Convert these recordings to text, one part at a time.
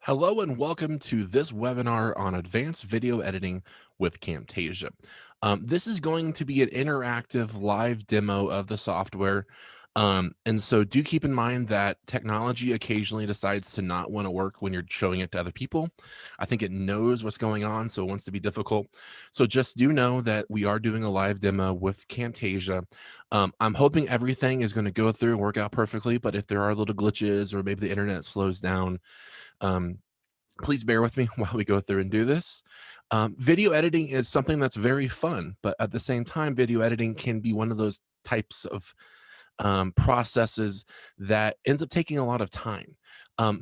Hello and welcome to this webinar on advanced video editing with Camtasia. This is going to be an interactive live demo of the software. And so do keep in mind that technology occasionally decides to not want to work when you're showing it to other people. I think it knows what's going on, so it wants to be difficult. So just do know that we are doing a live demo with Camtasia. I'm hoping everything is going to go through and work out perfectly, but if there are little glitches or maybe the internet slows down, um, please bear with me while we go through and do this. Video editing is something that's very fun, but at the same time, video editing can be one of those types of processes that ends up taking a lot of time.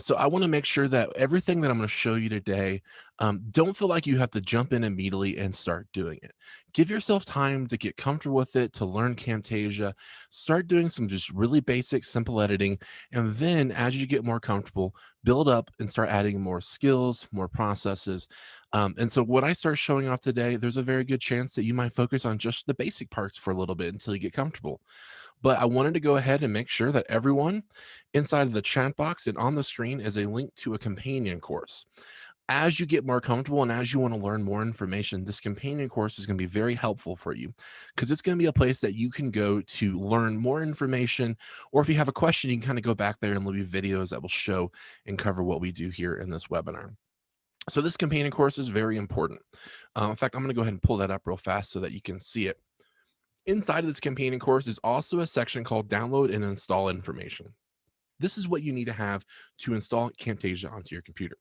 So I want to make sure that everything that I'm going to show you today, don't feel like you have to jump in immediately and start doing it. Give yourself time to get comfortable with it, to learn Camtasia, start doing some just really basic, simple editing. And then as you get more comfortable, build up and start adding more skills, more processes. And so what I start showing off today, there's a very good chance that you might focus on just the basic parts for a little bit until you get comfortable. But I wanted to go ahead and make sure that everyone inside of the chat box and on the screen is a link to a companion course. As you get more comfortable and as you want to learn more information, this companion course is going to be very helpful for you because it's going to be a place that you can go to learn more information. Or if you have a question, you can kind of go back there and there'll be videos that will show and cover what we do here in this webinar. So this companion course is very important. In fact, I'm going to go ahead and pull that up real fast so that you can see it. Inside of this companion course is also a section called download and install information. This is what you need to have to install Camtasia onto your computer.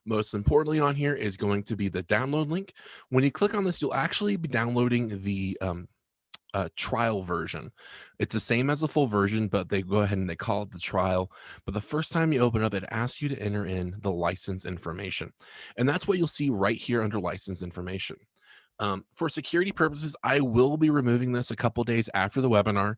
Most importantly on here is going to be the download link. When you click on this, you'll actually be downloading the trial version. It's the same as the full version, but they go ahead and they call it the trial. But the first time you open up, it asks you to enter in the license information. And that's what you'll see right here under license information. For security purposes, I will be removing this a couple days after the webinar,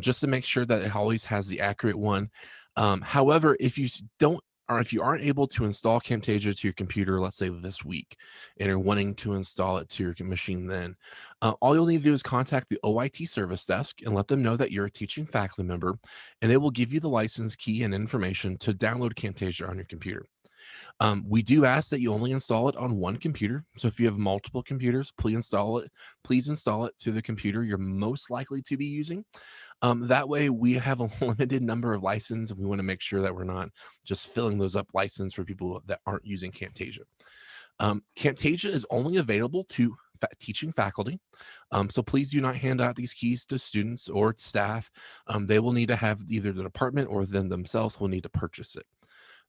just to make sure that it always has the accurate one. However, if you don't, or if you aren't able to install Camtasia to your computer, let's say this week, and you're wanting to install it to your machine then, all you'll need to do is contact the OIT service desk and let them know that you're a teaching faculty member, and they will give you the license key and information to download Camtasia on your computer. We do ask that you only install it on one computer. So if you have multiple computers, please install it. Please install it to the computer you're most likely to be using. That way, we have a limited number of licenses, and we want to make sure that we're not just filling those up license for people that aren't using Camtasia. Camtasia is only available to teaching faculty. So please do not hand out these keys to students or staff. They will need to have either the department or them themselves will need to purchase it.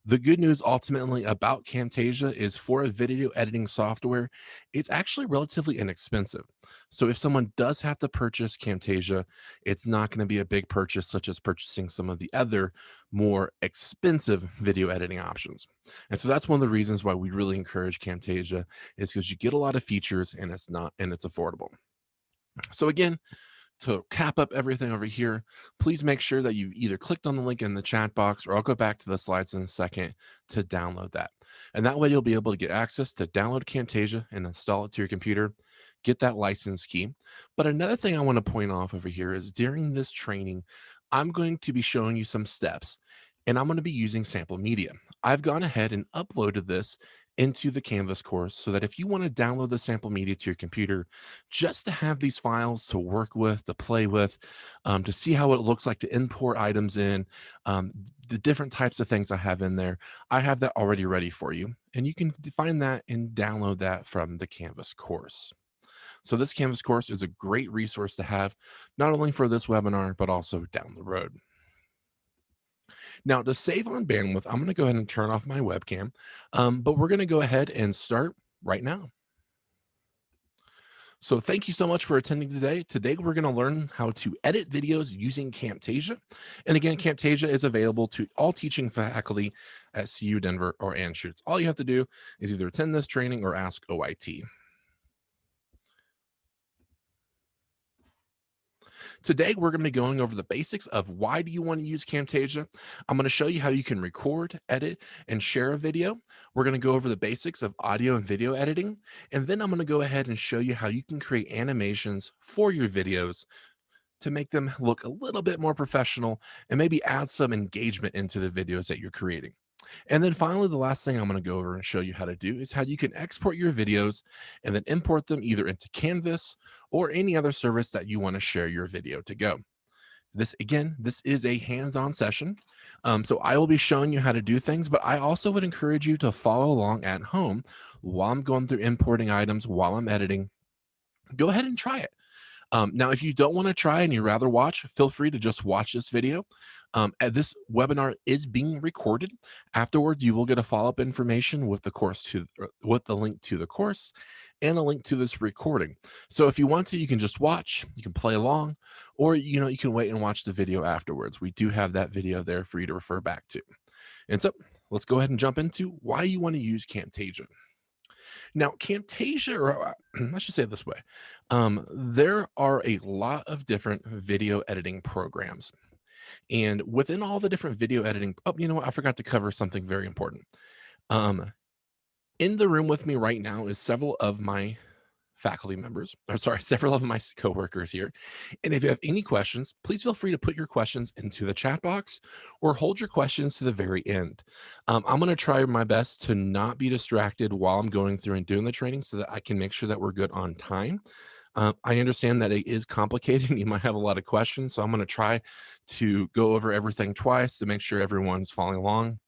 The good news ultimately about Camtasia is for a video editing software, it's actually relatively inexpensive. So if someone does have to purchase Camtasia, it's not going to be a big purchase such as purchasing some of the other more expensive video editing options. And so that's one of the reasons why we really encourage Camtasia is because you get a lot of features and it's affordable. So again, to cap up everything over here, please make sure that you've either clicked on the link in the chat box, or I'll go back to the slides in a second to download that. And that way you'll be able to get access to download Camtasia and install it to your computer, get that license key. But another thing I want to point off over here is during this training, I'm going to be showing you some steps and I'm going to be using sample media. I've gone ahead and uploaded this into the Canvas course so that if you want to download the sample media to your computer, just to have these files to work with, to play with, to see how it looks like to import items in, the different types of things I have in there, I have that already ready for you. And you can find that and download that from the Canvas course. So this Canvas course is a great resource to have, not only for this webinar, but also down the road. Now, to save on bandwidth, I'm going to go ahead and turn off my webcam, but we're going to go ahead and start right now. So thank you so much for attending today. Today, we're going to learn how to edit videos using Camtasia. And again, Camtasia is available to all teaching faculty at CU Denver or Anschutz. All you have to do is either attend this training or ask OIT. Today, we're going to be going over the basics of why do you want to use Camtasia. I'm going to show you how you can record, edit, and share a video. We're going to go over the basics of audio and video editing. And then I'm going to go ahead and show you how you can create animations for your videos to make them look a little bit more professional and maybe add some engagement into the videos that you're creating. And then finally, the last thing I'm going to go over and show you how to do is how you can export your videos and then import them either into Canvas or any other service that you want to share your video to go. This is a hands-on session. So I will be showing you how to do things, but I also would encourage you to follow along at home while I'm going through importing items, while I'm editing. Go ahead and try it. Now, if you don't want to try and you rather watch, feel free to just watch this video. This webinar is being recorded. Afterwards, you will get a follow-up information with the with the link to the course and a link to this recording. So if you want to, you can just watch, you can play along, or you can wait and watch the video afterwards. We do have that video there for you to refer back to. And so let's go ahead and jump into why you want to use Camtasia. Now, Camtasia, or I should say it this way, there are a lot of different video editing programs. And within all the different video editing, oh, you know what? I forgot to cover something very important. Um, in the room with me right now is several of my faculty members, or sorry, several of my coworkers here. And if you have any questions, please feel free to put your questions into the chat box or hold your questions to the very end. I'm going to try my best to not be distracted while I'm going through and doing the training so that I can make sure that we're good on time. I understand that it is complicated. You might have a lot of questions, so I'm going to try to go over everything twice to make sure everyone's following along.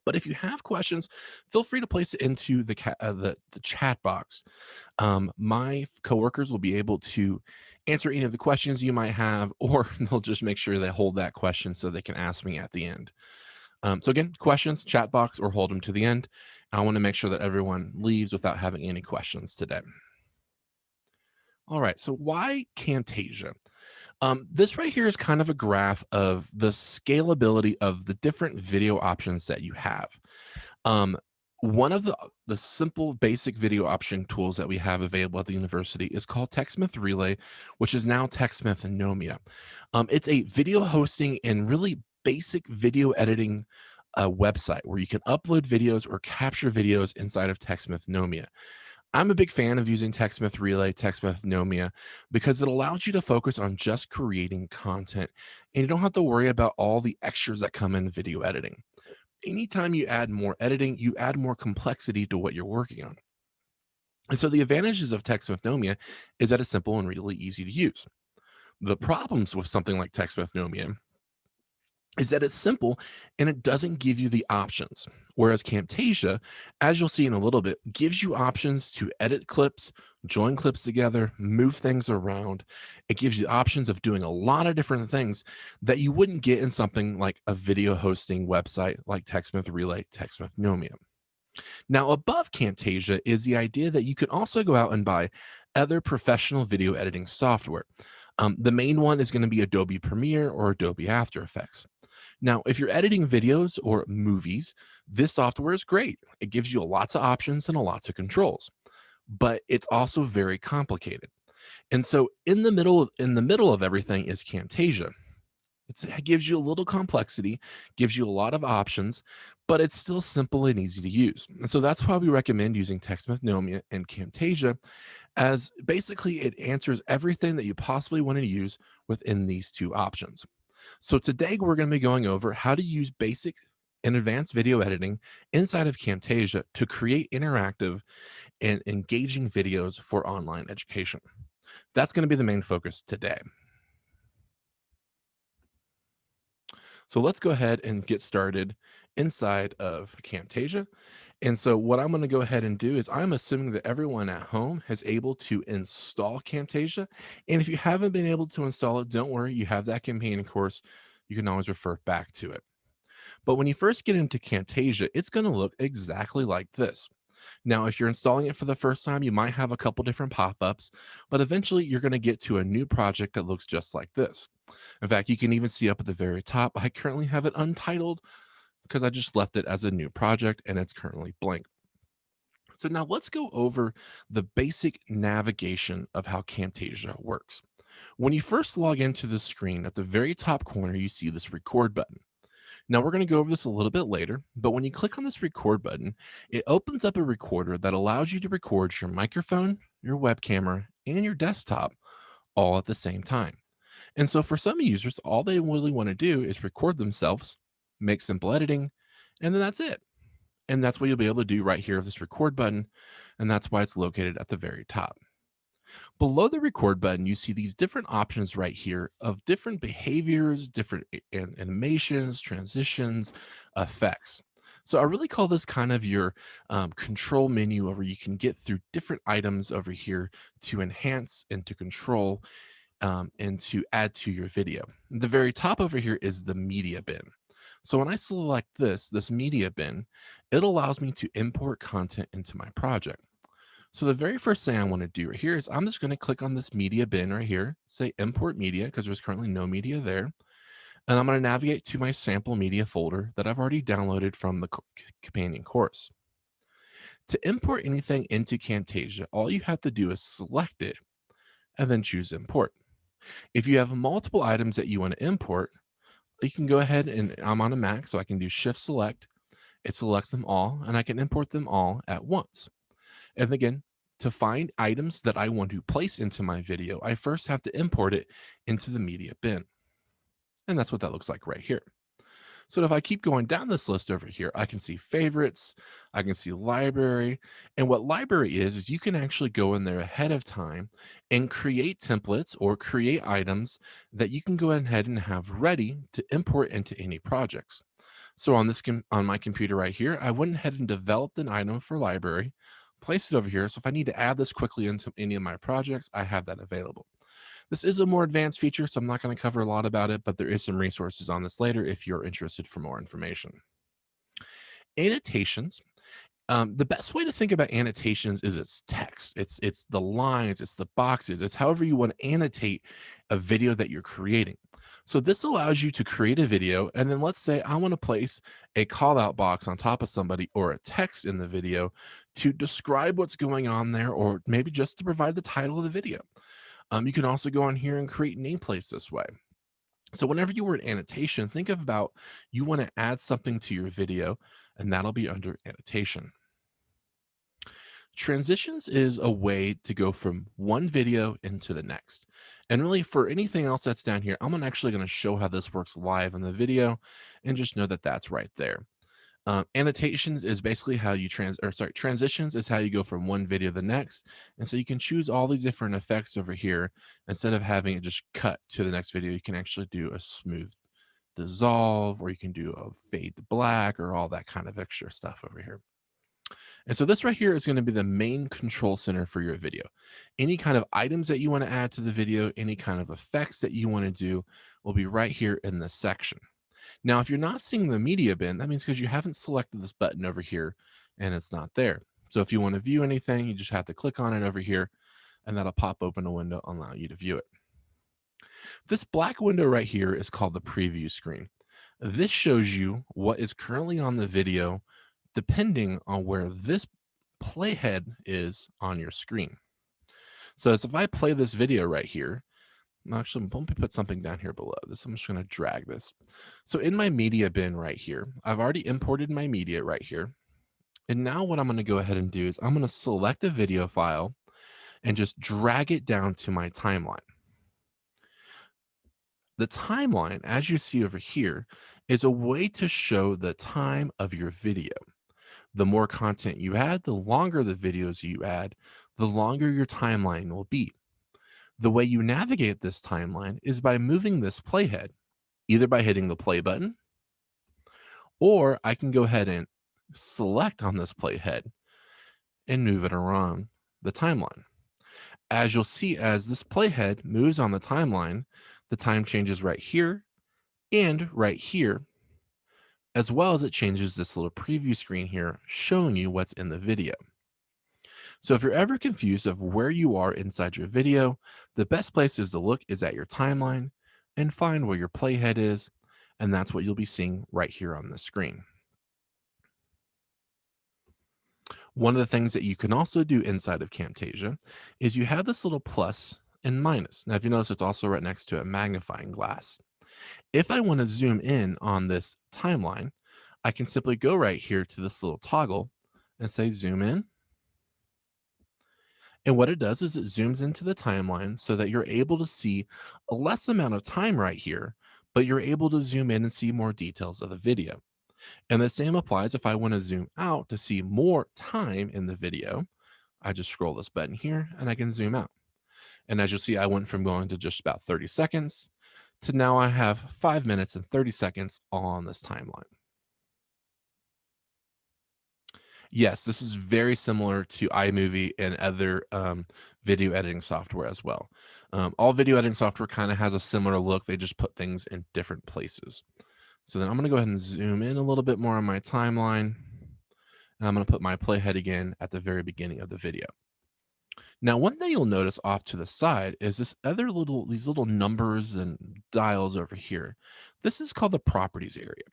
But if you have questions, feel free to place it into the chat box. My coworkers will be able to answer any of the questions you might have, or they'll just make sure they hold that question so they can ask me at the end. So again, questions, chat box, or hold them to the end. I want to make sure that everyone leaves without having any questions today. All right, so why Camtasia? This right here is kind of a graph of the scalability of the different video options that you have. Um, one of the simple basic video option tools that we have available at the university is called TechSmith Relay, which is now TechSmith Nomia. It's a video hosting and really basic video editing website where you can upload videos or capture videos inside of TechSmith Nomia. I'm a big fan of using TechSmith Relay, TechSmith Nomia, because it allows you to focus on just creating content and you don't have to worry about all the extras that come in video editing. Anytime you add more editing, you add more complexity to what you're working on. And so the advantages of TechSmith Nomia is that it's simple and really easy to use. The problems with something like TechSmith Nomia is that it's simple and it doesn't give you the options. Whereas Camtasia, as you'll see in a little bit, gives you options to edit clips, join clips together, move things around. It gives you options of doing a lot of different things that you wouldn't get in something like a video hosting website like TechSmith Relay, TechSmith Nomia. Now, above Camtasia is the idea that you can also go out and buy other professional video editing software. The main one is going to be Adobe Premiere or Adobe After Effects. Now, if you're editing videos or movies, this software is great. It gives you lots of options and lots of controls, but it's also very complicated. And so in the middle of everything is Camtasia. It gives you a little complexity, gives you a lot of options, but it's still simple and easy to use. And so that's why we recommend using TechSmith Nomia and Camtasia, as basically it answers everything that you possibly want to use within these two options. So today we're going to be going over how to use basic and advanced video editing inside of Camtasia to create interactive and engaging videos for online education. That's going to be the main focus today. So let's go ahead and get started inside of Camtasia. And so what I'm going to go ahead and do is I'm assuming that everyone at home has able to install Camtasia. And if you haven't been able to install it, don't worry, you have that companion course. You can always refer back to it. But when you first get into Camtasia, it's going to look exactly like this. Now, if you're installing it for the first time, you might have a couple different pop-ups, but eventually you're going to get to a new project that looks just like this. In fact, you can even see up at the very top, I currently have it untitled because I just left it as a new project and it's currently blank. So now let's go over the basic navigation of how Camtasia works. When you first log into the screen, at the very top corner, you see this record button. Now we're going to go over this a little bit later, but when you click on this record button, it opens up a recorder that allows you to record your microphone, your web camera, and your desktop all at the same time. And so for some users, all they really want to do is record themselves, make simple editing, And then that's it. And that's what you'll be able to do right here with this record button. And that's why it's located at the very top. Below the record button, you see these different options right here of different behaviors, different animations, transitions, effects. So I really call this kind of your control menu where you can get through different items over here to enhance and to control and to add to your video. The very top over here is the media bin. So when I select this media bin, it allows me to import content into my project. So the very first thing I want to do right here is I'm just going to click on this media bin right here, say import media, because there's currently no media there. And I'm going to navigate to my sample media folder that I've already downloaded from the companion course. To import anything into Camtasia, all you have to do is select it and then choose import. If you have multiple items that you want to import, you can go ahead and I'm on a Mac, so I can do shift select. It selects them all and I can import them all at once. And again, to find items that I want to place into my video, I first have to import it into the media bin. And that's what that looks like right here. So if I keep going down this list over here, I can see favorites, I can see library. And what library is you can actually go in there ahead of time and create templates or create items that you can go ahead and have ready to import into any projects. So on on my computer right here, I went ahead and developed an item for library, placed it over here. So if I need to add this quickly into any of my projects, I have that available. This is a more advanced feature, so I'm not going to cover a lot about it, but there is some resources on this later if you're interested for more information. Annotations. The best way to think about annotations is it's text. It's the lines, it's the boxes, it's however you want to annotate a video that you're creating. So this allows you to create a video, and then let's say I want to place a call out box on top of somebody or a text in the video to describe what's going on there, or maybe just to provide the title of the video. You can also go on here and create nameplates this way. So whenever you word annotation, think about you want to add something to your video, and that'll be under annotation. Transitions is a way to go from one video into the next. And really for anything else that's down here, I'm actually going to show how this works live in the video and just know that that's right there. Annotations is basically how you transitions is how you go from one video to the next. And so you can choose all these different effects over here. Instead of having it just cut to the next video, you can actually do a smooth dissolve, or you can do a fade to black, or all that kind of extra stuff over here. And so this right here is going to be the main control center for your video. Any kind of items that you want to add to the video, any kind of effects that you want to do will be right here in this section. Now, if you're not seeing the media bin, that means because you haven't selected this button over here and it's not there. So if you want to view anything, you just have to click on it over here and that'll pop open a window allowing you to view it. This black window right here is called the preview screen. This shows you what is currently on the video depending on where this playhead is on your screen. So as if I play this video right here, actually, let me put something down here below this. I'm just going to drag this. So in my media bin right here, I've already imported my media right here. And now what I'm going to go ahead and do is I'm going to select a video file and just drag it down to my timeline. The timeline, as you see over here, is a way to show the time of your video. The more content you add, the longer the videos you add, the longer your timeline will be. The way you navigate this timeline is by moving this playhead, either by hitting the play button, or I can go ahead and select on this playhead and move it around the timeline. As you'll see, as this playhead moves on the timeline, the time changes right here and right here, as well as it changes this little preview screen here, showing you what's in the video. So if you're ever confused of where you are inside your video, the best place is to look is at your timeline and find where your playhead is, and that's what you'll be seeing right here on the screen. One of the things that you can also do inside of Camtasia is you have this little plus and minus. Now, if you notice, it's also right next to a magnifying glass. If I want to zoom in on this timeline, I can simply go right here to this little toggle and say zoom in. And what it does is it zooms into the timeline so that you're able to see a less amount of time right here, but you're able to zoom in and see more details of the video. And the same applies if I want to zoom out to see more time in the video. I just scroll this button here and I can zoom out. And as you'll see, I went from going to just about 30 seconds to now I have 5 minutes and 30 seconds on this timeline. Yes, this is very similar to iMovie and other video editing software as well. All video editing software kind of has a similar look. They just put things in different places. So then I'm going to go ahead and zoom in a little bit more on my timeline. And I'm going to put my playhead again at the very beginning of the video. Now, one thing you'll notice off to the side is these little numbers and dials over here. This is called the properties area.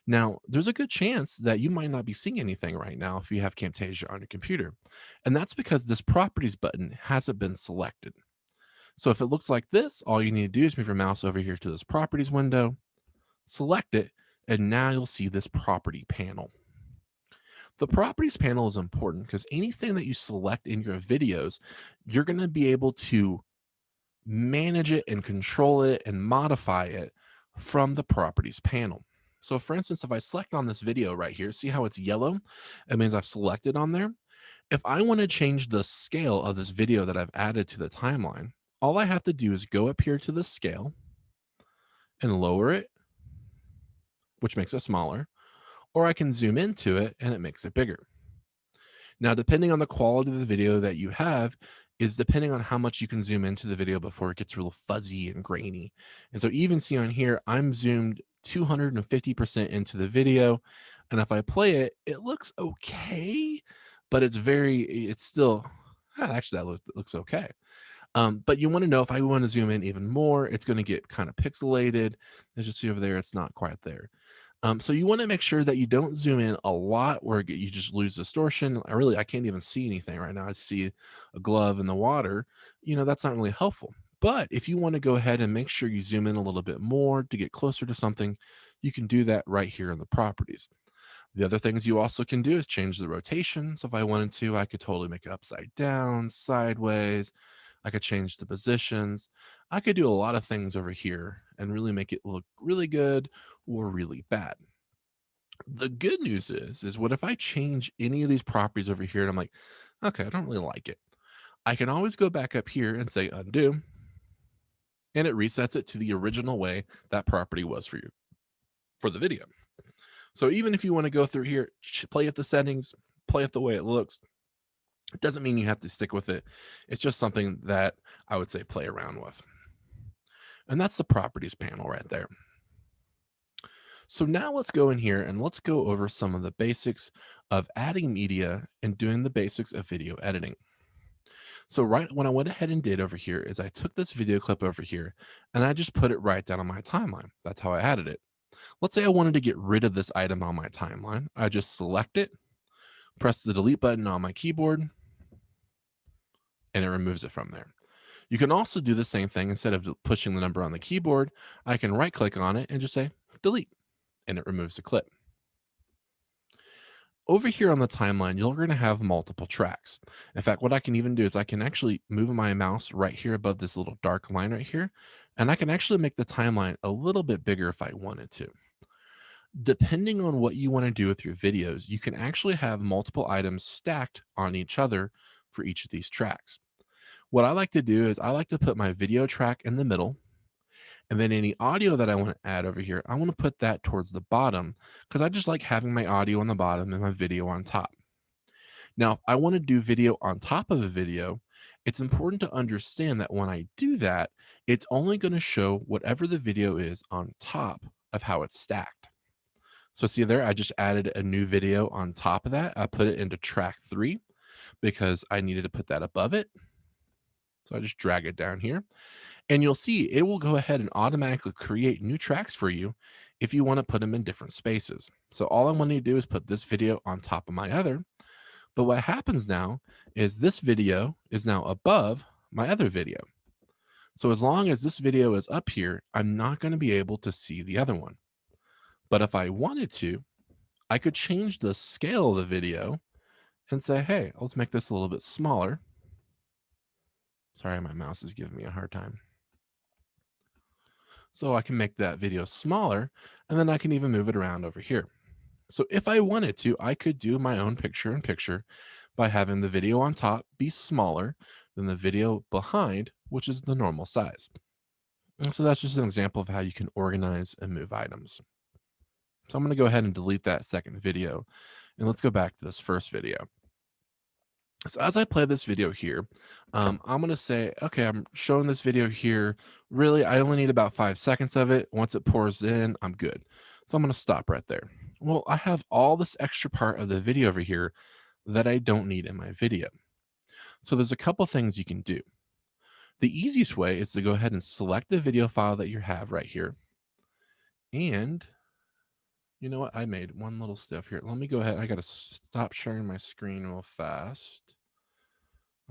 Now, there's a good chance that you might not be seeing anything right now if you have Camtasia on your computer. And that's because this properties button hasn't been selected. So if it looks like this, all you need to do is move your mouse over here to this properties window, select it, and now you'll see this property panel. The properties panel is important because anything that you select in your videos, you're going to be able to manage it and control it and modify it from the properties panel. So for instance, if I select on this video right here, see how it's yellow? It means I've selected on there. If I want to change the scale of this video that I've added to the timeline, all I have to do is go up here to the scale and lower it, which makes it smaller, or I can zoom into it and it makes it bigger. Now, depending on the quality of the video that you have, is depending on how much you can zoom into the video before it gets real fuzzy and grainy. And so even see on here, I'm zoomed 250% into the video. And if I play it, it looks okay, but it's still, actually, looks okay. But you want to know if I want to zoom in even more, it's going to get kind of pixelated. As you see over there, it's not quite there. So you want to make sure that you don't zoom in a lot where you just lose distortion. I can't even see anything right now. I see a glove in the water. That's not really helpful. But if you want to go ahead and make sure you zoom in a little bit more to get closer to something, you can do that right here in the properties. The other things you also can do is change the rotation. So if I wanted to, I could totally make it upside down, sideways. I could change the positions. I could do a lot of things over here and really make it look really good or really bad. The good news is what if I change any of these properties over here and I'm like, okay, I don't really like it. I can always go back up here and say undo, and it resets it to the original way that property was for you for the video. So even if you want to go through here, play with the settings, play with the way it looks, it doesn't mean you have to stick with it. It's just something that I would say play around with. And that's the properties panel right there. So now let's go in here and let's go over some of the basics of adding media and doing the basics of video editing. So right what I went ahead and did over here is I took this video clip over here and I just put it right down on my timeline. That's how I added it. Let's say I wanted to get rid of this item on my timeline. I just select it, press the delete button on my keyboard, and it removes it from there. You can also do the same thing. Instead of pushing the number on the keyboard, I can right click on it and just say delete, and it removes the clip. Over here on the timeline, you're going to have multiple tracks. In fact, what I can even do is I can actually move my mouse right here above this little dark line right here, and I can actually make the timeline a little bit bigger if I wanted to. Depending on what you want to do with your videos, you can actually have multiple items stacked on each other for each of these tracks. What I like to do is I like to put my video track in the middle, and then any audio that I want to add over here, I want to put that towards the bottom because I just like having my audio on the bottom and my video on top. Now, if I want to do video on top of a video, it's important to understand that when I do that, it's only going to show whatever the video is on top of how it's stacked. So see there, I just added a new video on top of that. I put it into track 3 because I needed to put that above it. So I just drag it down here. And you'll see it will go ahead and automatically create new tracks for you if you want to put them in different spaces. So all I want to do is put this video on top of my other. But what happens now is this video is now above my other video. So as long as this video is up here, I'm not going to be able to see the other one. But if I wanted to, I could change the scale of the video and say, hey, let's make this a little bit smaller. Sorry, my mouse is giving me a hard time. So I can make that video smaller, and then I can even move it around over here. So if I wanted to, I could do my own picture in picture by having the video on top be smaller than the video behind, which is the normal size. And so that's just an example of how you can organize and move items. So I'm going to go ahead and delete that second video, and let's go back to this first video. So as I play this video here, I'm going to say, okay, I'm showing this video here. Really, I only need about 5 seconds of it. Once it pours in, I'm good. So I'm going to stop right there. Well, I have all this extra part of the video over here that I don't need in my video. So there's a couple things you can do. The easiest way is to go ahead and select the video file that you have right here. And you know what? I made one little step here. Let me go ahead. I got to stop sharing my screen real fast.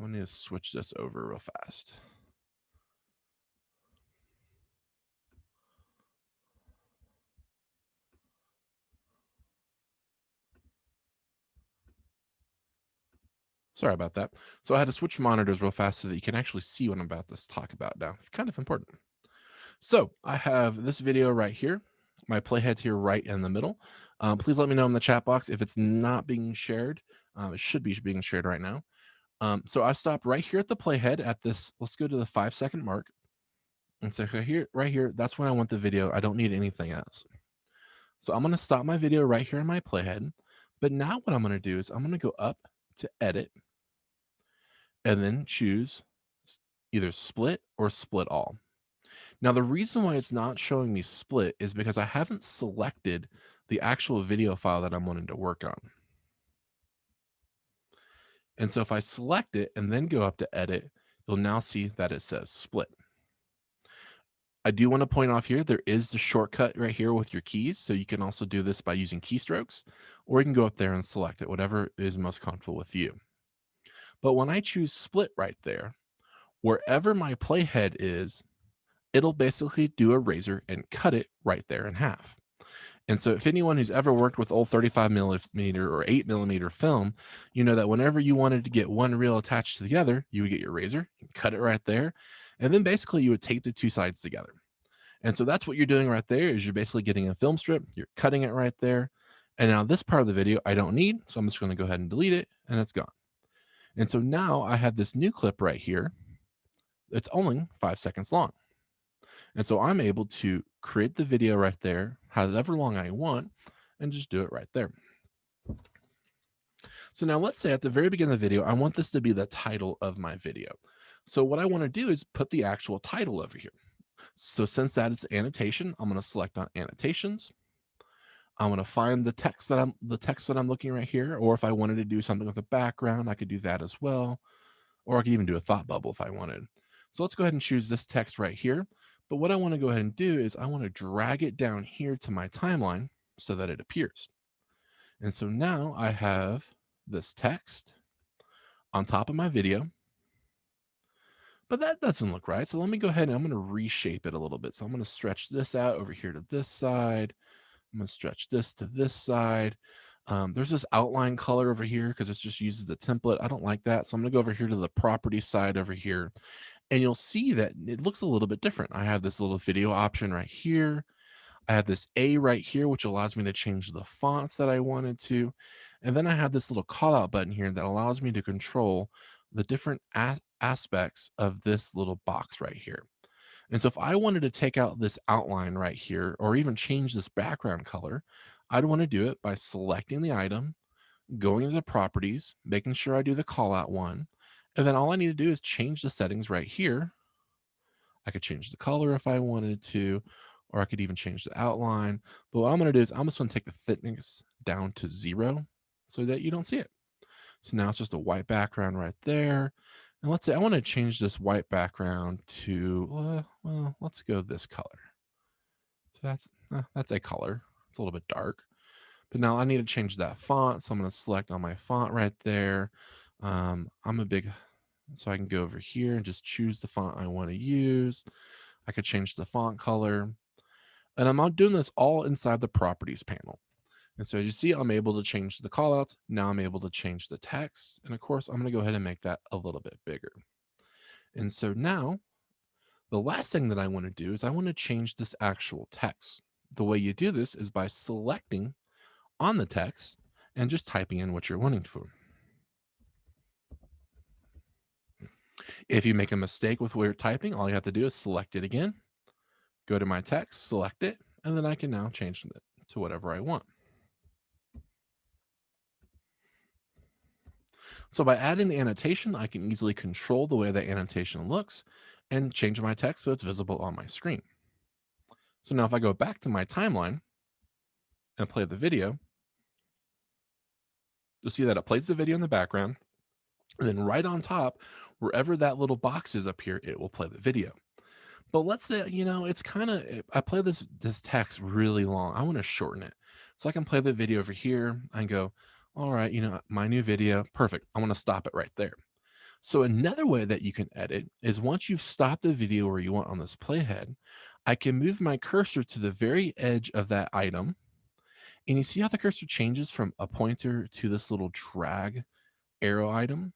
I need to switch this over real fast. Sorry about that. So I had to switch monitors real fast so that you can actually see what I'm about to talk about now. Kind of important. So I have this video right here. My playhead's here right in the middle. Please let me know in the chat box if it's not being shared. It should be being shared right now. So I stopped right here at the playhead at this. Let's go to the 5 second mark. And so here, right here, that's when I want the video. I don't need anything else. So I'm going to stop my video right here in my playhead. But now what I'm going to do is I'm going to go up to edit and then choose either split or split all. Now, the reason why it's not showing me split is because I haven't selected the actual video file that I'm wanting to work on. And so if I select it and then go up to edit, you'll now see that it says split. I do want to point off here, there is the shortcut right here with your keys. So you can also do this by using keystrokes, or you can go up there and select it, whatever is most comfortable with you. But when I choose split right there, wherever my playhead is, it'll basically do a razor and cut it right there in half. And so if anyone who's ever worked with old 35 millimeter or 8 millimeter film, you know that whenever you wanted to get one reel attached to the other, you would get your razor and cut it right there. And then basically you would tape the two sides together. And so that's what you're doing right there is you're basically getting a film strip, you're cutting it right there. And now this part of the video I don't need, so I'm just going to go ahead and delete it and it's gone. And so now I have this new clip right here. It's only 5 seconds long. And so I'm able to create the video right there, however long I want, and just do it right there. So now let's say at the very beginning of the video, I want this to be the title of my video. So what I want to do is put the actual title over here. So since that is annotation, I'm going to select on annotations. I'm going to find the text that I'm looking right here. Or if I wanted to do something with a background, I could do that as well. Or I could even do a thought bubble if I wanted. So let's go ahead and choose this text right here. But what I want to go ahead and do is I want to drag it down here to my timeline so that it appears. And so now I have this text on top of my video, but that doesn't look right. So let me go ahead and I'm going to reshape it a little bit. So I'm going to stretch this out over here to this side. I'm going to stretch this to this side. There's this outline color over here because it just uses the template. I don't like that. So I'm going to go over here to the property side over here. And you'll see that it looks a little bit different. I have this little video option right here. I have this A right here, which allows me to change the fonts that I wanted to. And then I have this little call out button here that allows me to control the different aspects of this little box right here. And so if I wanted to take out this outline right here, or even change this background color, I'd want to do it by selecting the item, going into properties, making sure I do the call out one. And then all I need to do is change the settings right here. I could change the color if I wanted to, or I could even change the outline. But what I'm going to do is I'm just going to take the thickness down to 0 so that you don't see it. So now it's just a white background right there. And let's say I want to change this white background to, well, let's go this color. So that's a color. It's a little bit dark. But now I need to change that font. So I'm going to select on my font right there. So I can go over here and just choose the font I want to use. I could change the font color. And I'm doing this all inside the properties panel. And so as you see, I'm able to change the callouts. Now I'm able to change the text. And of course, I'm going to go ahead and make that a little bit bigger. And so now the last thing that I want to do is I want to change this actual text. The way you do this is by selecting on the text and just typing in what you're wanting to. If you make a mistake with what you're typing, all you have to do is select it again, go to my text, select it, and then I can now change it to whatever I want. So by adding the annotation, I can easily control the way that annotation looks and change my text so it's visible on my screen. So now if I go back to my timeline and play the video, you'll see that it plays the video in the background. And then right on top, wherever that little box is up here, it will play the video. But let's say, it's kind of, I play this text really long. I want to shorten it. So I can play the video over here and go, all right, my new video, perfect. I want to stop it right there. So another way that you can edit is once you've stopped the video where you want on this playhead, I can move my cursor to the very edge of that item. And you see how the cursor changes from a pointer to this little drag arrow item?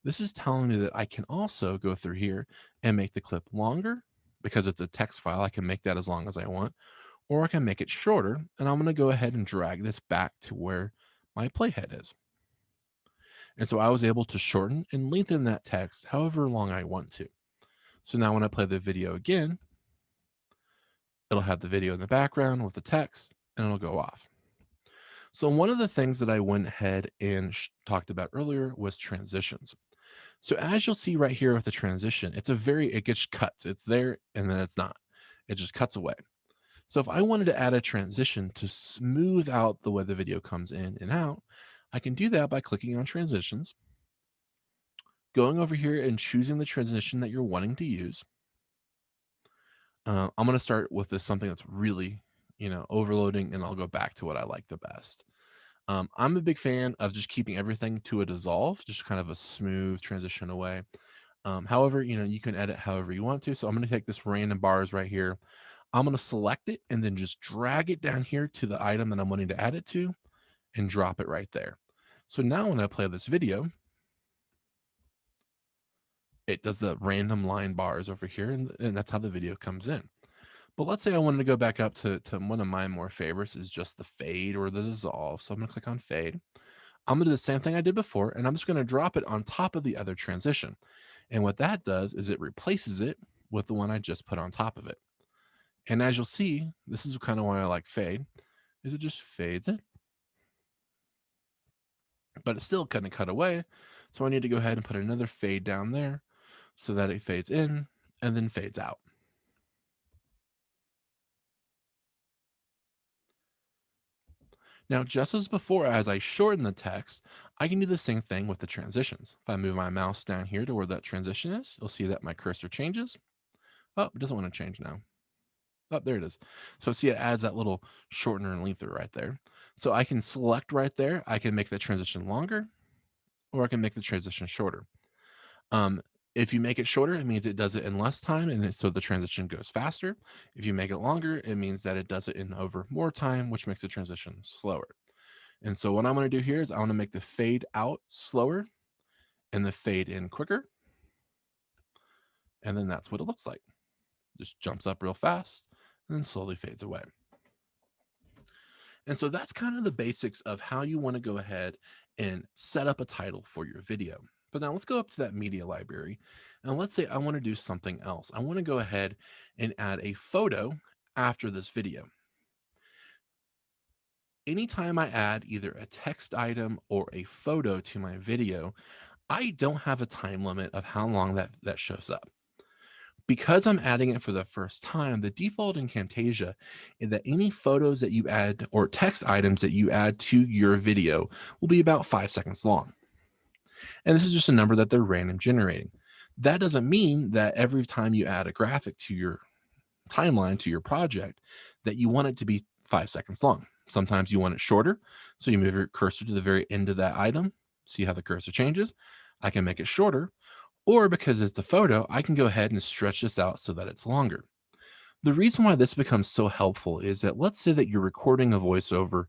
This is telling me that I can also go through here and make the clip longer because it's a text file. I can make that as long as I want, or I can make it shorter. And I'm going to go ahead and drag this back to where my playhead is. And so I was able to shorten and lengthen that text however long I want to. So now when I play the video again, it'll have the video in the background with the text and it'll go off. So one of the things that I went ahead and talked about earlier was transitions. So as you'll see right here with the transition, it gets cuts. It's there and then it's not. It just cuts away. So if I wanted to add a transition to smooth out the way the video comes in and out, I can do that by clicking on transitions, going over here and choosing the transition that you're wanting to use. I'm going to start with something that's really, overloading, and I'll go back to what I like the best. I'm a big fan of just keeping everything to a dissolve, just kind of a smooth transition away. However, you can edit however you want to. So I'm going to take this random bars right here. I'm going to select it and then just drag it down here to the item that I'm wanting to add it to and drop it right there. So now when I play this video, it does the random line bars over here, and that's how the video comes in. But let's say I wanted to go back up to one of my more favorites is just the fade or the dissolve. So I'm going to click on fade. I'm going to do the same thing I did before, and I'm just going to drop it on top of the other transition. And what that does is it replaces it with the one I just put on top of it. And as you'll see, this is kind of why I like fade, is it just fades in. But it's still kind of cut away. So I need to go ahead and put another fade down there so that it fades in and then fades out. Now, just as before, as I shorten the text, I can do the same thing with the transitions. If I move my mouse down here to where that transition is, you'll see that my cursor changes. Oh, it doesn't want to change now. Oh, there it is. So see, it adds that little shortener and lengther right there. So I can select right there. I can make the transition longer, or I can make the transition shorter. If you make it shorter, it means it does it in less time, and so the transition goes faster. If you make it longer, it means that it does it in over more time, which makes the transition slower. And so what I'm going to do here is I want to make the fade out slower and the fade in quicker. And then that's what it looks like. Just jumps up real fast and then slowly fades away. And so that's kind of the basics of how you want to go ahead and set up a title for your video. But now let's go up to that media library. And let's say I want to do something else. I want to go ahead and add a photo after this video. Anytime I add either a text item or a photo to my video, I don't have a time limit of how long that shows up. Because I'm adding it for the first time, the default in Camtasia is that any photos that you add or text items that you add to your video will be about 5 seconds long. And this is just a number that they're random generating. That doesn't mean that every time you add a graphic to your timeline, to your project, that you want it to be 5 seconds long. Sometimes you want it shorter. So you move your cursor to the very end of that item. See how the cursor changes? I can make it shorter. Or because it's a photo, I can go ahead and stretch this out so that it's longer. The reason why this becomes so helpful is that let's say that you're recording a voiceover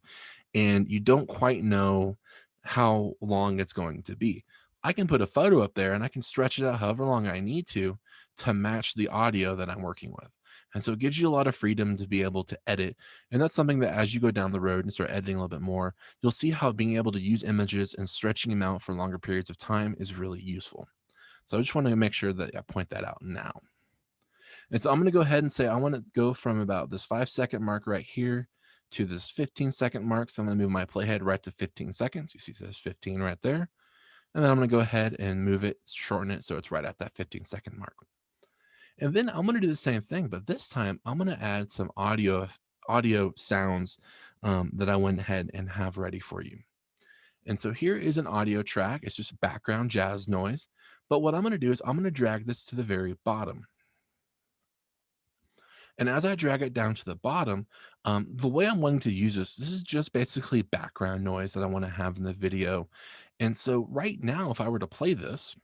and you don't quite know how long it's going to be. I can put a photo up there and I can stretch it out however long I need to match the audio that I'm working with. And so it gives you a lot of freedom to be able to edit. And that's something that as you go down the road and start editing a little bit more, you'll see how being able to use images and stretching them out for longer periods of time is really useful. So I just want to make sure that I point that out now. And so I'm going to go ahead and say I want to go from about this 5-second mark right here to this 15-second mark. So I'm going to move my playhead right to 15 seconds. You see it says 15 right there. And then I'm going to go ahead and move it, shorten it so it's right at that 15-second mark. And then I'm going to do the same thing, but this time I'm going to add some audio sounds that I went ahead and have ready for you. And so here is an audio track. It's just background jazz noise. But what I'm going to do is I'm going to drag this to the very bottom. And as I drag it down to the bottom, the way I'm wanting to use this is just basically background noise that I want to have in the video. And so right now, if I were to play this,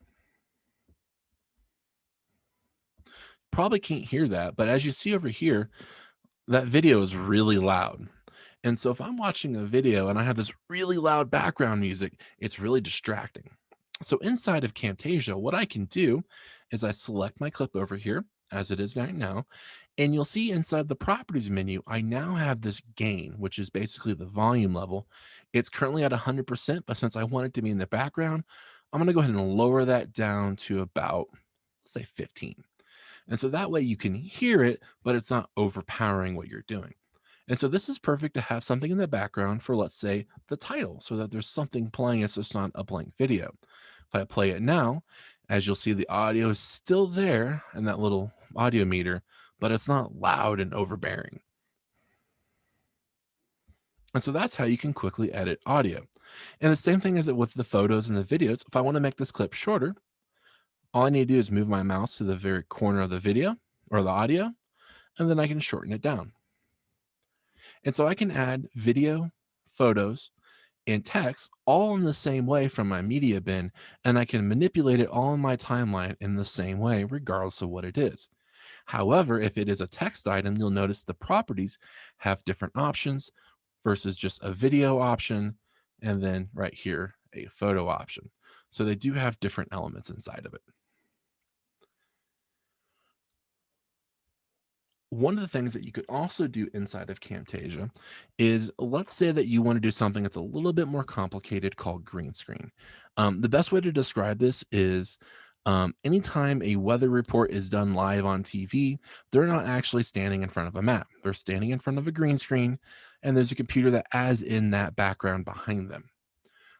probably can't hear that. But as you see over here, that video is really loud. And so if I'm watching a video and I have this really loud background music, it's really distracting. So inside of Camtasia, what I can do is I select my clip over here as it is right now, and you'll see inside the properties menu, I now have this gain, which is basically the volume level. It's currently at 100%, but since I want it to be in the background, I'm going to go ahead and lower that down to about, let's say 15. And so that way you can hear it, but it's not overpowering what you're doing. And so this is perfect to have something in the background for, let's say, the title, so that there's something playing. It's just not a blank video. If I play it now, as you'll see, the audio is still there in that little audio meter, but it's not loud and overbearing. And so that's how you can quickly edit audio. And the same thing as it with the photos and the videos. If I want to make this clip shorter, all I need to do is move my mouse to the very corner of the video or the audio, and then I can shorten it down. And so I can add video, photos, and text all in the same way from my media bin, and I can manipulate it all in my timeline in the same way, regardless of what it is. However, if it is a text item, you'll notice the properties have different options versus just a video option, and then right here, a photo option. So they do have different elements inside of it. One of the things that you could also do inside of Camtasia is, let's say that you want to do something that's a little bit more complicated called green screen. The best way to describe this is anytime a weather report is done live on TV, they're not actually standing in front of a map. They're standing in front of a green screen, and there's a computer that adds in that background behind them.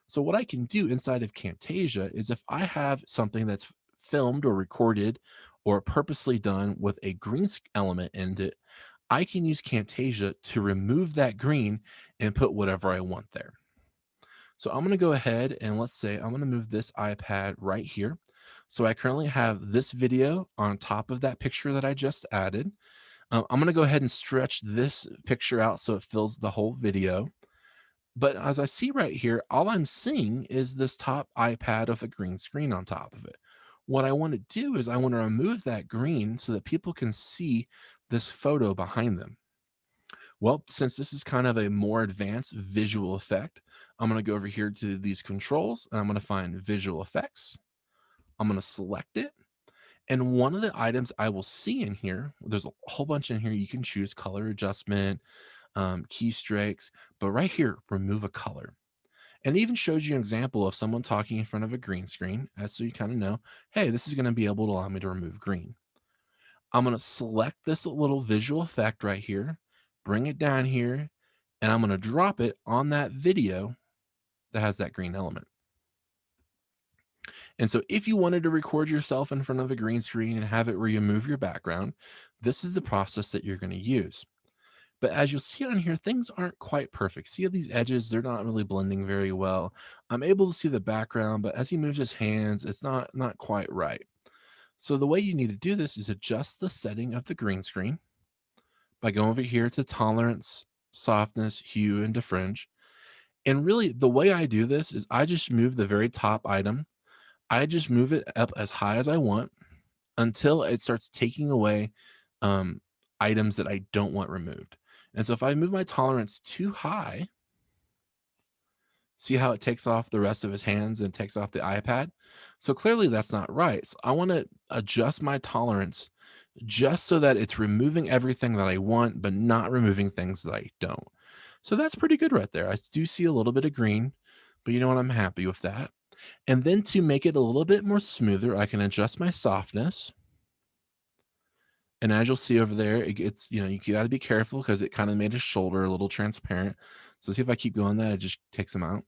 So what I can do inside of Camtasia is if I have something that's filmed or recorded or purposely done with a element in it, I can use Camtasia to remove that green and put whatever I want there. So I'm going to go ahead and let's say I'm going to move this iPad right here. So I currently have this video on top of that picture that I just added. I'm going to go ahead and stretch this picture out so it fills the whole video. But as I see right here, all I'm seeing is this top iPad with a green screen on top of it. What I want to do is I want to remove that green so that people can see this photo behind them. Well, since this is kind of a more advanced visual effect, I'm going to go over here to these controls and I'm going to find visual effects. I'm going to select it. And one of the items I will see in here, there's a whole bunch in here. You can choose color adjustment, keystrokes, but right here, remove a color. And it even shows you an example of someone talking in front of a green screen, as so you kind of know, hey, this is going to be able to allow me to remove green. I'm going to select this little visual effect right here, bring it down here, and I'm going to drop it on that video that has that green element. And so if you wanted to record yourself in front of a green screen and have it remove your background, this is the process that you're going to use. But as you'll see on here, things aren't quite perfect. See these edges, they're not really blending very well. I'm able to see the background, but as he moves his hands, it's not quite right. So the way you need to do this is adjust the setting of the green screen by going over here to tolerance, softness, hue, and diffringe. And really the way I do this is I just move the very top item. I just move it up as high as I want until it starts taking away items that I don't want removed. And so if I move my tolerance too high, see how it takes off the rest of his hands and takes off the iPad? So clearly that's not right. So I want to adjust my tolerance just so that it's removing everything that I want, but not removing things that I don't. So that's pretty good right there. I do see a little bit of green, but you know what? I'm happy with that. And then to make it a little bit more smoother, I can adjust my softness. And as you'll see over there, it gets, you got to be careful because it kind of made his shoulder a little transparent. So see if I keep going that, it just takes him out.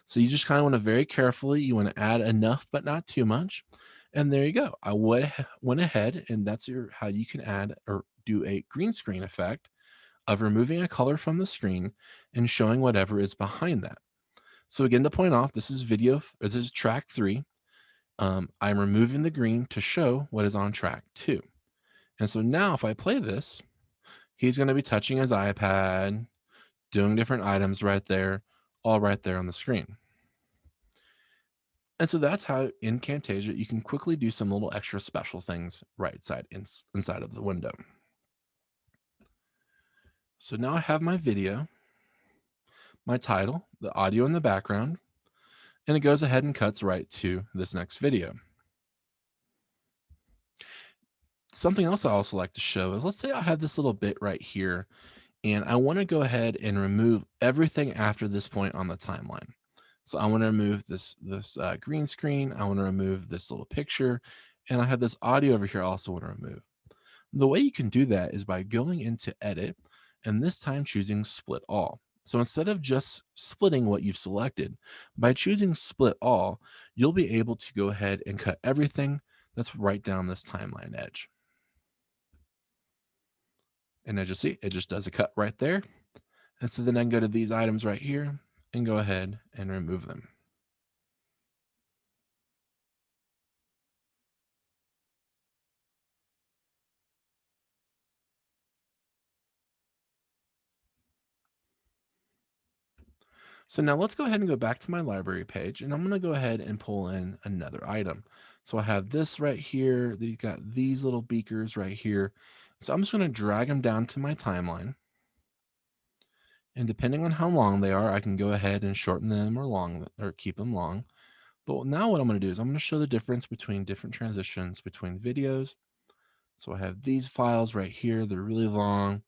So you just kind of want to very carefully, you want to add enough, but not too much. And there you go. I went ahead and that's how you can add or do a green screen effect of removing a color from the screen and showing whatever is behind that. So again, to point off, this is this is track 3. I'm removing the green to show what is on track 2. And so now if I play this, he's going to be touching his iPad, doing different items right there, all right there on the screen. And so that's how in Camtasia you can quickly do some little extra special things inside of the window. So now I have my video, my title, the audio in the background, and it goes ahead and cuts right to this next video. Something else I also like to show is, let's say I have this little bit right here, and I want to go ahead and remove everything after this point on the timeline. So I want to remove this green screen. I want to remove this little picture, and I have this audio over here I also want to remove. The way you can do that is by going into Edit, and this time choosing Split All. So instead of just splitting what you've selected, by choosing Split All, you'll be able to go ahead and cut everything that's right down this timeline edge. And as you see, it just does a cut right there. And so then I can go to these items right here and go ahead and remove them. So now let's go ahead and go back to my library page, and I'm going to go ahead and pull in another item. So I have this right here. You got these little beakers right here. So I'm just going to drag them down to my timeline. And depending on how long they are, I can go ahead and shorten them or keep them long. But now what I'm going to do is I'm going to show the difference between different transitions between videos. So I have these files right here. They're really long.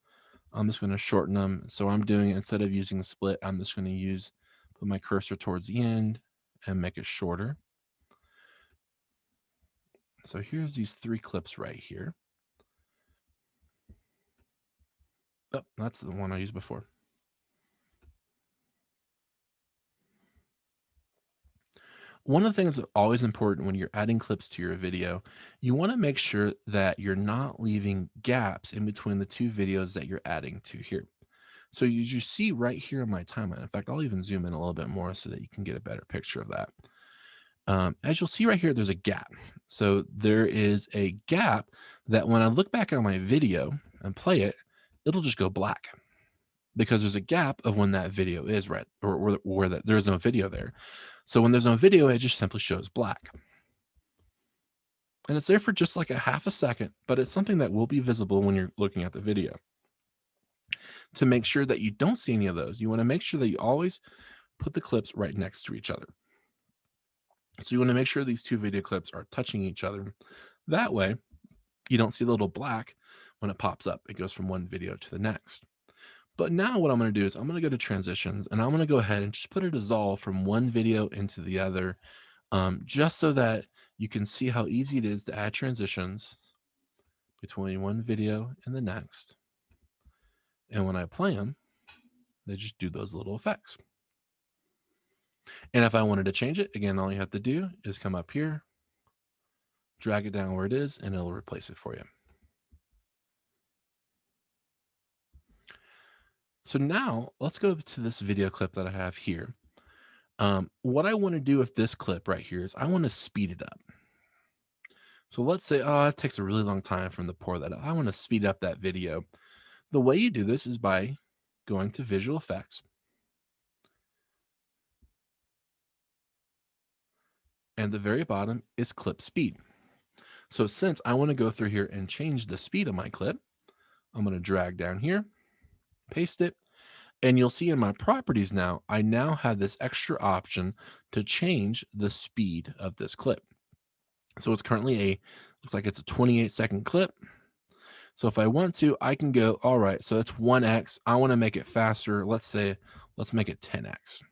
I'm just going to shorten them. So I'm doing, instead of using split, I'm just going to put my cursor towards the end and make it shorter. So here's these 3 clips right here. Oh, that's the one I used before. One of the things that's always important when you're adding clips to your video, you want to make sure that you're not leaving gaps in between the 2 videos that you're adding to here. So you see right here in my timeline, in fact, I'll even zoom in a little bit more so that you can get a better picture of that. As you'll see right here, there's a gap. So there is a gap that when I look back on my video and play it, it'll just go black because there's a gap of when that video is right, or where that there's no video there. So when there's no video, it just simply shows black. And it's there for just like a half a second, but it's something that will be visible when you're looking at the video. To make sure that you don't see any of those, you want to make sure that you always put the clips right next to each other. So you want to make sure these 2 video clips are touching each other. That way, you don't see the little black when it pops up. It goes from one video to the next. But now what I'm going to do is I'm going to go to transitions, and I'm going to go ahead and just put a dissolve from one video into the other, just so that you can see how easy it is to add transitions between one video and the next. And when I play them, they just do those little effects. And if I wanted to change it, again, all you have to do is come up here, drag it down where it is, and it'll replace it for you. So now let's go to this video clip that I have here. What I want to do with this clip right here is I want to speed it up. So let's say, oh, it takes a really long time for them to pour that up. I want to speed up that video. The way you do this is by going to Visual Effects. And the very bottom is Clip Speed. So since I want to go through here and change the speed of my clip, I'm going to drag down here, paste it, and you'll see in my properties now, I now have this extra option to change the speed of this clip. So it's currently looks like it's a 28-second clip. So if I want to, I can go, all right, so it's 1x. I want to make it faster. Let's make it 10x.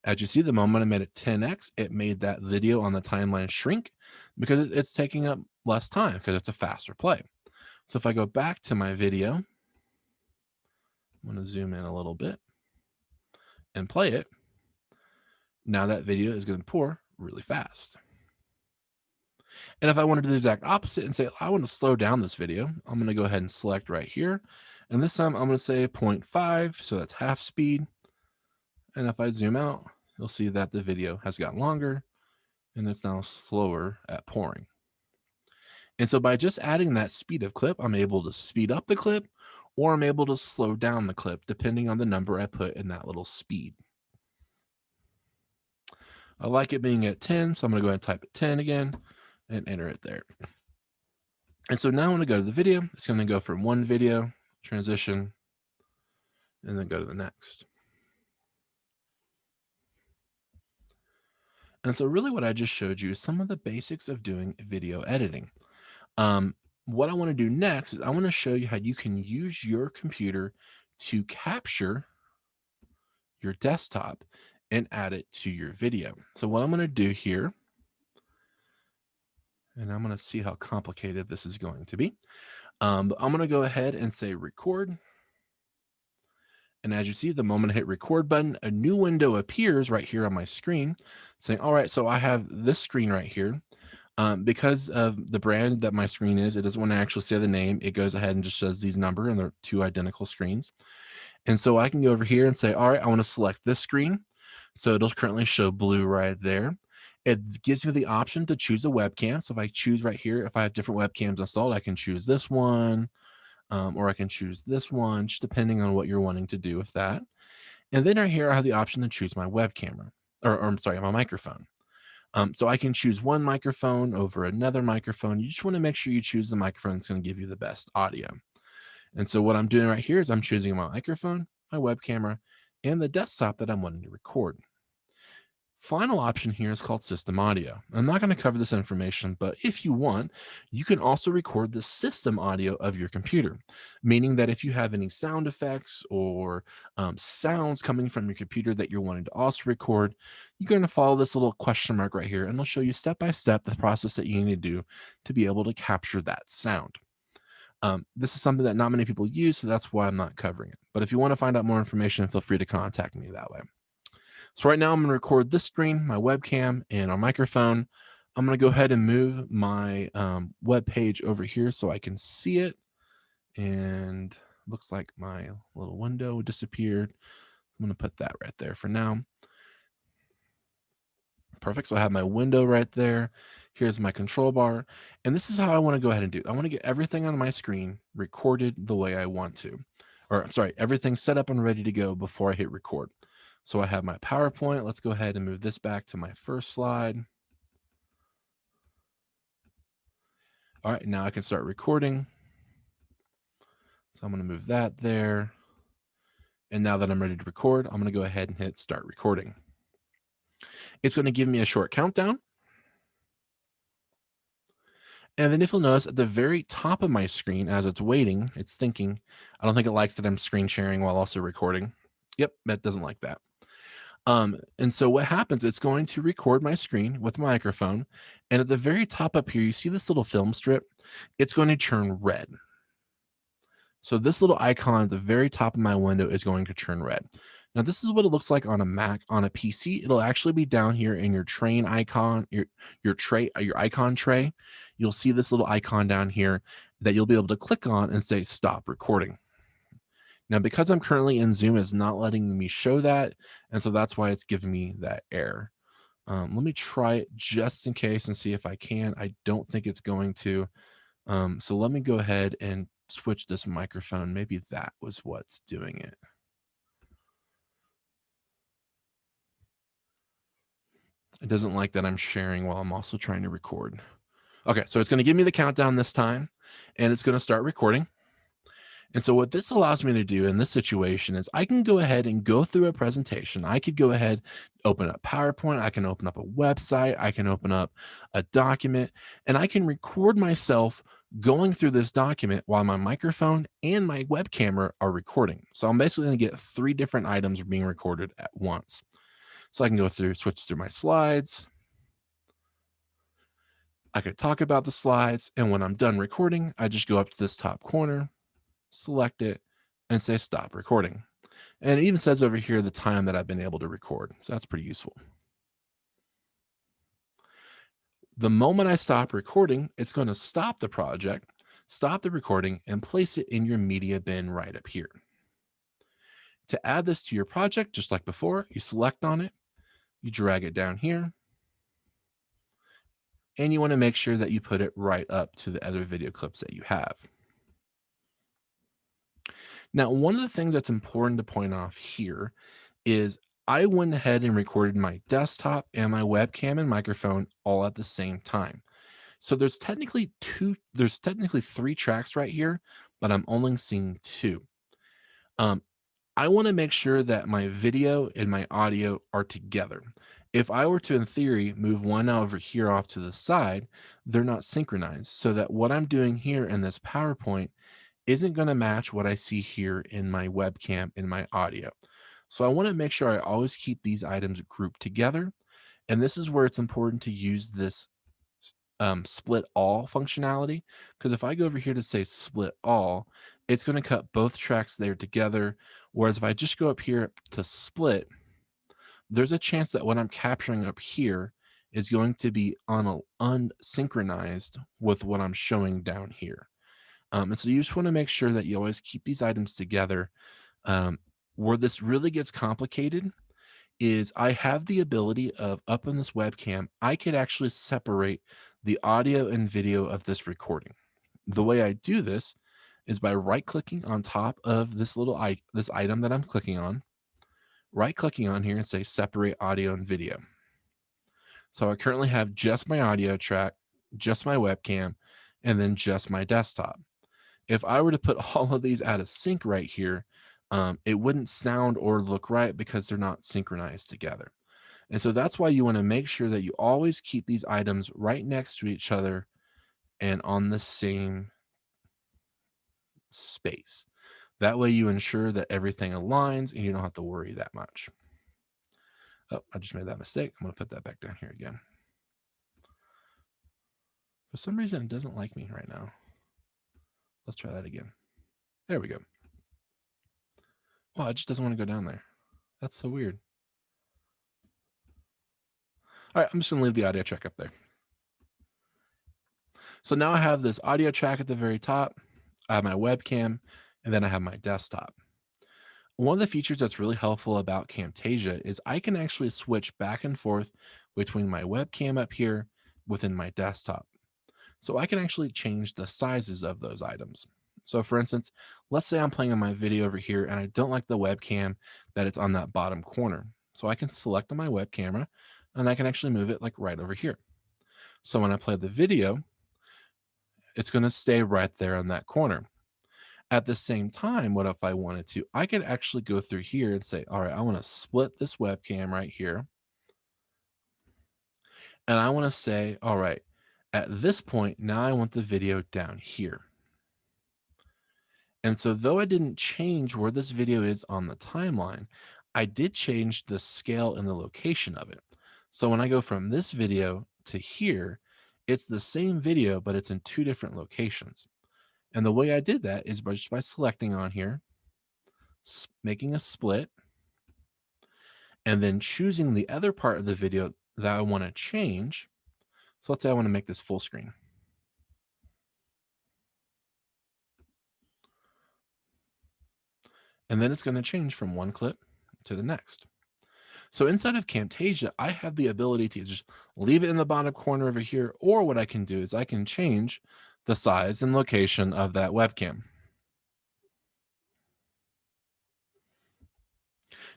As you see, the moment I made it 10x, it made that video on the timeline shrink because it's taking up less time because it's a faster play. So if I go back to my video, I'm going to zoom in a little bit and play it. Now that video is going to pour really fast. And if I want to do the exact opposite and say, I want to slow down this video, I'm going to go ahead and select right here. And this time I'm going to say 0.5, so that's half speed. And if I zoom out, you'll see that the video has gotten longer and it's now slower at pouring. And so by just adding that speed of clip, I'm able to speed up the clip or I'm able to slow down the clip depending on the number I put in that little speed. I like it being at 10, so I'm going to go ahead and type it 10 again and enter it there. And so now I'm going to go to the video. It's going to go from one video, transition, and then go to the next. And so really what I just showed you is some of the basics of doing video editing. What I want to do next is I want to show you how you can use your computer to capture your desktop and add it to your video. So what I'm going to do here, and I'm going to see how complicated this is going to be. But I'm going to go ahead and say record. And as you see, the moment I hit record button, a new window appears right here on my screen saying, all right, so I have this screen right here. Because of the brand that my screen is, it doesn't want to actually say the name. It goes ahead and just shows these number and they're two identical screens. And so I can go over here and say, all right, I want to select this screen. So it'll currently show blue right there. It gives me the option to choose a webcam. So if I choose right here, if I have different webcams installed, I can choose this one, or I can choose this one, just depending on what you're wanting to do with that. And then right here, I have the option to choose my web camera, or I'm sorry, my microphone. So I can choose one microphone over another microphone. You just want to make sure you choose the microphone that's going to give you the best audio. And so what I'm doing right here is I'm choosing my microphone, my web camera, and the desktop that I'm wanting to record. Final option here is called system audio. I'm not going to cover this information, but if you want, you can also record the system audio of your computer, meaning that if you have any sound effects or sounds coming from your computer that you're wanting to also record, you're going to follow this little question mark right here, and it'll show you step by step the process that you need to do to be able to capture that sound. This is something that not many people use, so that's why I'm not covering it. But if you want to find out more information, feel free to contact me that way. So right now I'm going to record this screen, my webcam, and our microphone. I'm going to go ahead and move my web page over here so I can see it. And looks like my little window disappeared. I'm going to put that right there for now. Perfect. So I have my window right there. Here's my control bar. And this is how I want to go ahead and do. I want to get everything on my screen recorded the way I want to. Or I'm sorry, everything set up and ready to go before I hit record. So I have my PowerPoint. Let's go ahead and move this back to my first slide. All right, now I can start recording. So I'm going to move that there. And now that I'm ready to record, I'm going to go ahead and hit start recording. It's going to give me a short countdown. And then if you'll notice at the very top of my screen, as it's waiting, it's thinking, I don't think it likes that I'm screen sharing while also recording. Yep, that doesn't like that. And so what happens, it's going to record my screen with my microphone. And at the very top up here, you see this little film strip, it's going to turn red. So this little icon at the very top of my window is going to turn red. Now this is what it looks like on a Mac. On a PC, it'll actually be down here in your train icon, your icon tray. You'll see this little icon down here that you'll be able to click on and say stop recording. Now, because I'm currently in Zoom, it's not letting me show that. And so that's why it's giving me that error. Let me try it just in case and see if I can. I don't think it's going to. So let me go ahead and switch this microphone. Maybe that was what's doing it. It doesn't like that I'm sharing while I'm also trying to record. Okay, so it's going to give me the countdown this time, and it's going to start recording. And so what this allows me to do in this situation is I can go ahead and go through a presentation. I could go ahead, open up PowerPoint. I can open up a website. I can open up a document, and I can record myself going through this document while my microphone and my web camera are recording. So I'm basically going to get 3 different items being recorded at once. So I can go through, switch through my slides. I could talk about the slides. And when I'm done recording, I just go up to this top corner, select it, and say stop recording. And it even says over here the time that I've been able to record. So that's pretty useful. The moment I stop recording, it's going to stop the project, stop the recording, and place it in your media bin right up here. To add this to your project, just like before, you select on it, you drag it down here, and you want to make sure that you put it right up to the other video clips that you have. Now, one of the things that's important to point off here is I went ahead and recorded my desktop and my webcam and microphone all at the same time. So there's technically 3 tracks right here, but I'm only seeing 2. Um, I want to make sure that my video and my audio are together. If I were to, in theory, move one over here off to the side, they're not synchronized. So that what I'm doing here in this PowerPoint isn't going to match what I see here in my webcam in my audio. So I want to make sure I always keep these items grouped together. And this is where it's important to use this split all functionality. Because if I go over here to say split all, it's going to cut both tracks there together. Whereas if I just go up here to split, there's a chance that what I'm capturing up here is going to be unsynchronized with what I'm showing down here. And so you just want to make sure that you always keep these items together. Where this really gets complicated is I have the ability of up on this webcam, I could actually separate the audio and video of this recording. The way I do this is by right clicking on top of this this item that I'm clicking on, right clicking on here and say separate audio and video. So I currently have just my audio track, just my webcam, and then just my desktop. If I were to put all of these out of sync right here, it wouldn't sound or look right because they're not synchronized together. And so that's why you want to make sure that you always keep these items right next to each other and on the same space. That way you ensure that everything aligns and you don't have to worry that much. Oh, I just made that mistake. I'm going to put that back down here again. For some reason, it doesn't like me right now. Let's try that again. There we go. Well, it just doesn't want to go down there. That's so weird. All right, I'm just going to leave the audio track up there. So now I have this audio track at the very top. I have my webcam, and then I have my desktop. One of the features that's really helpful about Camtasia is I can actually switch back and forth between my webcam up here within my desktop. So I can actually change the sizes of those items. So for instance, let's say I'm playing on my video over here and I don't like the webcam that it's on that bottom corner. So I can select on my web camera and I can actually move it like right over here. So when I play the video, it's going to stay right there in that corner. At the same time, what if I wanted to? I could actually go through here and say, all right, I want to split this webcam right here. And I want to say, all right, at this point, now I want the video down here. And so though I didn't change where this video is on the timeline, I did change the scale and the location of it. So when I go from this video to here, it's the same video, but it's in 2 different locations. And the way I did that is just by selecting on here, making a split, and then choosing the other part of the video that I want to change. So let's say I want to make this full screen. And then it's going to change from one clip to the next. So inside of Camtasia, I have the ability to just leave it in the bottom corner over here, or what I can do is I can change the size and location of that webcam.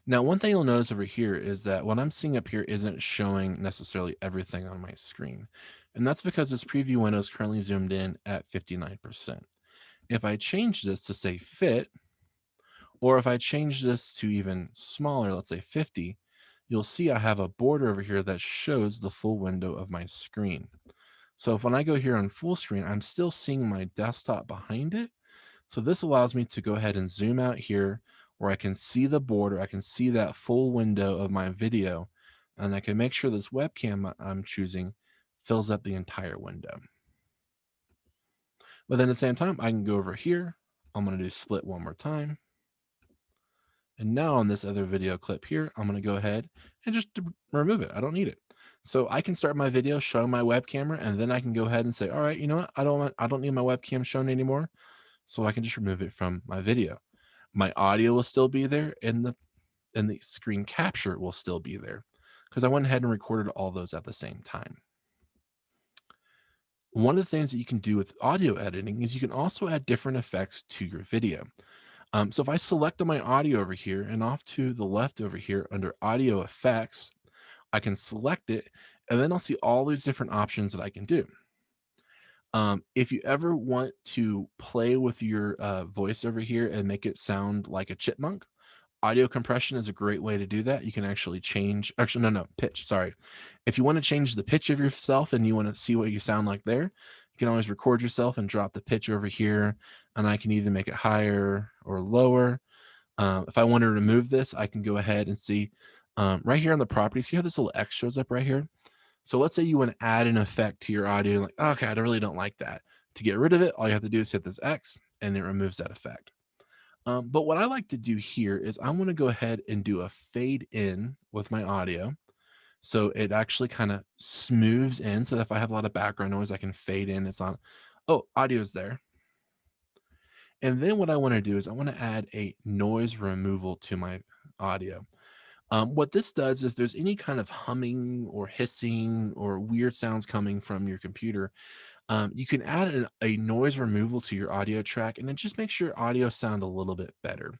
Now, one thing you'll notice over here is that what I'm seeing up here isn't showing necessarily everything on my screen. And that's because this preview window is currently zoomed in at 59%. If I change this to say fit, or if I change this to even smaller, let's say 50, you'll see I have a border over here that shows the full window of my screen. So if when I go here on full screen, I'm still seeing my desktop behind it. So this allows me to go ahead and zoom out here where I can see the border, I can see that full window of my video, and I can make sure this webcam I'm choosing fills up the entire window. But then at the same time, I can go over here. I'm going to do split one more time. And now on this other video clip here, I'm going to go ahead and just remove it. I don't need it. So I can start my video showing my web camera, and then I can go ahead and say, all right, you know what? I don't need my webcam shown anymore. So I can just remove it from my video. My audio will still be there, and the screen capture will still be there because I went ahead and recorded all those at the same time. One of the things that you can do with audio editing is you can also add different effects to your video. So if I select on my audio over here and off to the left over here under audio effects, I can select it and then I'll see all these different options that I can do. If you ever want to play with your voice over here and make it sound like a chipmunk, audio compression is a great way to do that. You can actually change, actually, no, pitch, sorry. If you want to change the pitch of yourself and you want to see what you sound like there, you can always record yourself and drop the pitch over here. And I can either make it higher or lower. If I want to remove this, I can go ahead and see right here on the property. See how this little X shows up right here? So let's say you want to add an effect to your audio. Like, okay, I really don't like that. To get rid of it, all you have to do is hit this X and it removes that effect. But what I like to do here is I want to go ahead and do a fade in with my audio. So it actually kind of smooths in. So that if I have a lot of background noise, I can fade in. It's on. Oh, audio's there. And then what I want to do is I want to add a noise removal to my audio. What this does, if there's any kind of humming or hissing or weird sounds coming from your computer, you can add a noise removal to your audio track, and it just makes your audio sound a little bit better.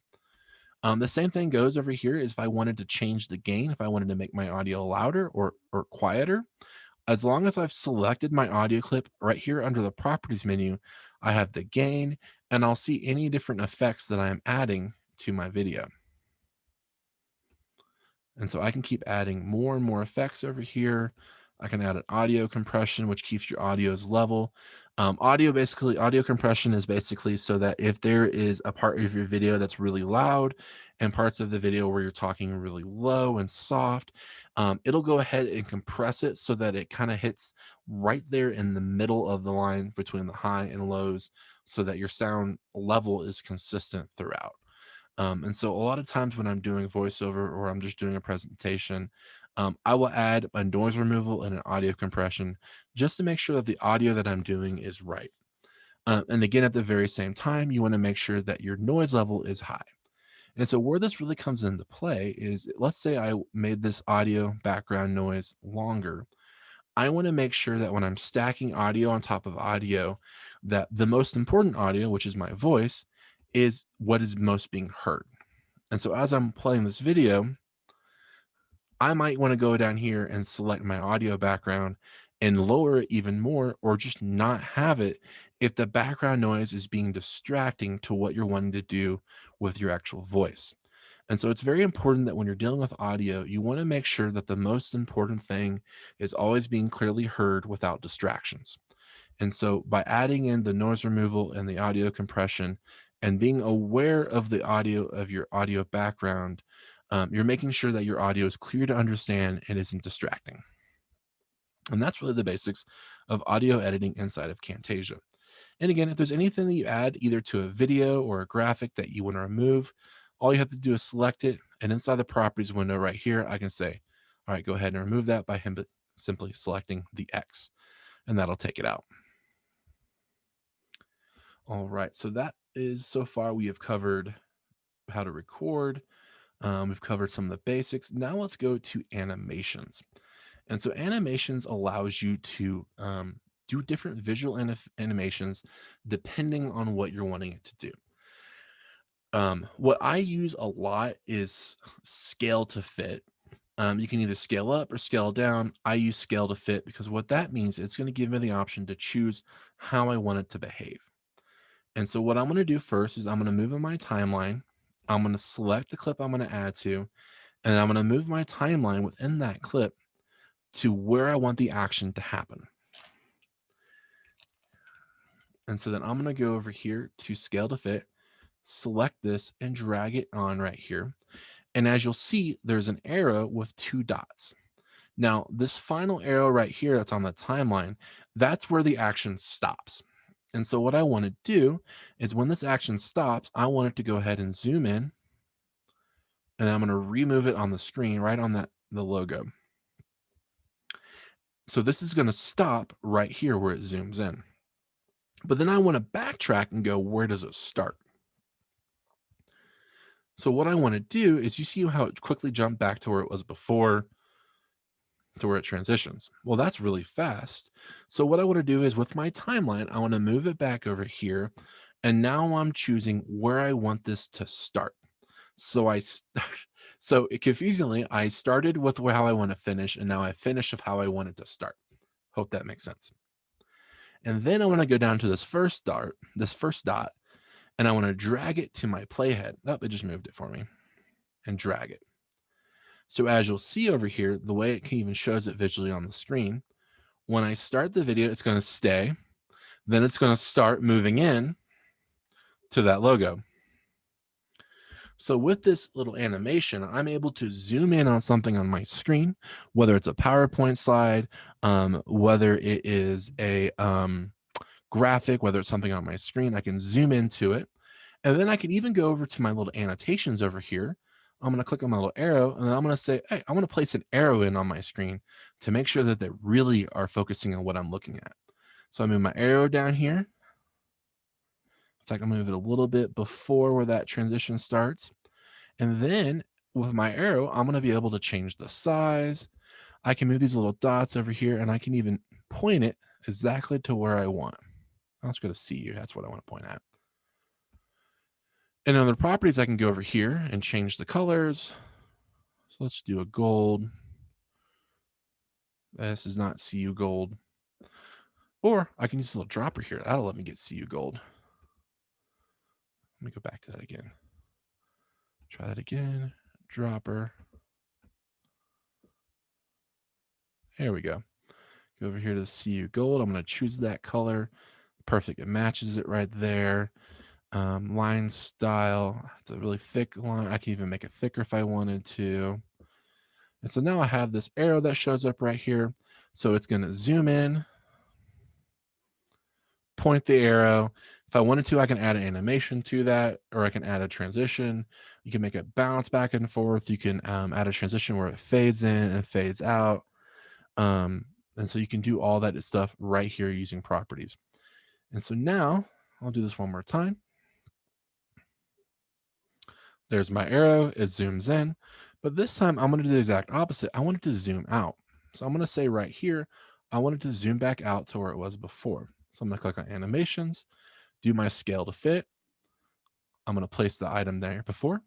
The same thing goes over here is if I wanted to change the gain, if I wanted to make my audio louder or quieter, as long as I've selected my audio clip right here under the properties menu, I have the gain and I'll see any different effects that I am adding to my video. And so I can keep adding more and more effects over here. I can add an audio compression, which keeps your audios level. Audio compression is basically so that if there is a part of your video that's really loud and parts of the video where you're talking really low and soft, it'll go ahead and compress it so that it kind of hits right there in the middle of the line between the high and lows so that your sound level is consistent throughout. And so a lot of times when I'm doing voiceover or I'm just doing a presentation, I will add a noise removal and an audio compression just to make sure that the audio that I'm doing is right. And again, at the very same time, you want to make sure that your noise level is high. And so where this really comes into play is let's say I made this audio background noise longer. I want to make sure that when I'm stacking audio on top of audio, that the most important audio, which is my voice, is what is most being heard. And so as I'm playing this video, I might want to go down here and select my audio background and lower it even more, or just not have it if the background noise is being distracting to what you're wanting to do with your actual voice. And so it's very important that when you're dealing with audio, you want to make sure that the most important thing is always being clearly heard without distractions. And so by adding in the noise removal and the audio compression and being aware of the audio of your audio background, you're making sure that your audio is clear to understand and isn't distracting. And that's really the basics of audio editing inside of Camtasia. And again, if there's anything that you add either to a video or a graphic that you want to remove, all you have to do is select it. And inside the properties window right here, I can say, all right, go ahead and remove that by simply selecting the X, and that'll take it out. All right, so that is so far we have covered how to record. We've covered some of the basics. Now let's go to animations. And so animations allows you to do different visual animations depending on what you're wanting it to do. What I use a lot is scale to fit. You can either scale up or scale down. I use scale to fit because what that means is it's going to give me the option to choose how I want it to behave. And so what I'm going to do first is I'm going to move in my timeline. I'm going to select the clip I'm going to add to, and I'm going to move my timeline within that clip to where I want the action to happen. And so then I'm going to go over here to scale to fit, select this and drag it on right here. And as you'll see, there's an arrow with 2 dots. Now, this final arrow right here that's on the timeline, that's where the action stops. And so what I want to do is when this action stops, I want it to go ahead and zoom in, and I'm going to remove it on the screen right on the logo. So this is going to stop right here where it zooms in. But then I want to backtrack and go, where does it start? So what I want to do is, you see how it quickly jumped back to where it was before, to where it transitions. Well, that's really fast. So what I want to do is, with my timeline, I want to move it back over here. And now I'm choosing where I want this to start. So so confusingly, I started with how I want to finish, and now I finish of how I want it to start. Hope that makes sense. And then I want to go down to this first dot, and I want to drag it to my playhead. Oh, it just moved it for me. And drag it. So as you'll see over here, the way it even shows it visually on the screen, when I start the video, it's going to stay. Then it's going to start moving in to that logo. So with this little animation, I'm able to zoom in on something on my screen, whether it's a PowerPoint slide, whether it is a graphic, whether it's something on my screen, I can zoom into it. And then I can even go over to my little annotations over here. I'm going to click on my little arrow, and then I'm going to say, hey, I want to place an arrow in on my screen to make sure that they really are focusing on what I'm looking at. So I move my arrow down here. In fact, I'm going to move it a little bit before where that transition starts. And then with my arrow, I'm going to be able to change the size. I can move these little dots over here, and I can even point it exactly to where I want. Let's go to see you. That's what I want to point at. And under properties, I can go over here and change the colors. So let's do a gold. This is not CU gold. Or I can use a little dropper here. That'll let me get CU gold. Let me go back to that again. Try that again. Dropper. There we go. Go over here to the CU gold. I'm going to choose that color. Perfect. It matches it right there. Line style. It's a really thick line. I can even make it thicker if I wanted to. And so now I have this arrow that shows up right here. So it's going to zoom in, point the arrow. If I wanted to, I can add an animation to that, or I can add a transition. You can make it bounce back and forth. You can add a transition where it fades in and fades out. And so you can do all that stuff right here using properties. And so now I'll do this one more time. There's my arrow, it zooms in, but this time I'm going to do the exact opposite. I want it to zoom out. So I'm going to say right here, I want it to zoom back out to where it was before. So I'm going to click on animations, do my scale to fit. I'm going to place the item there before.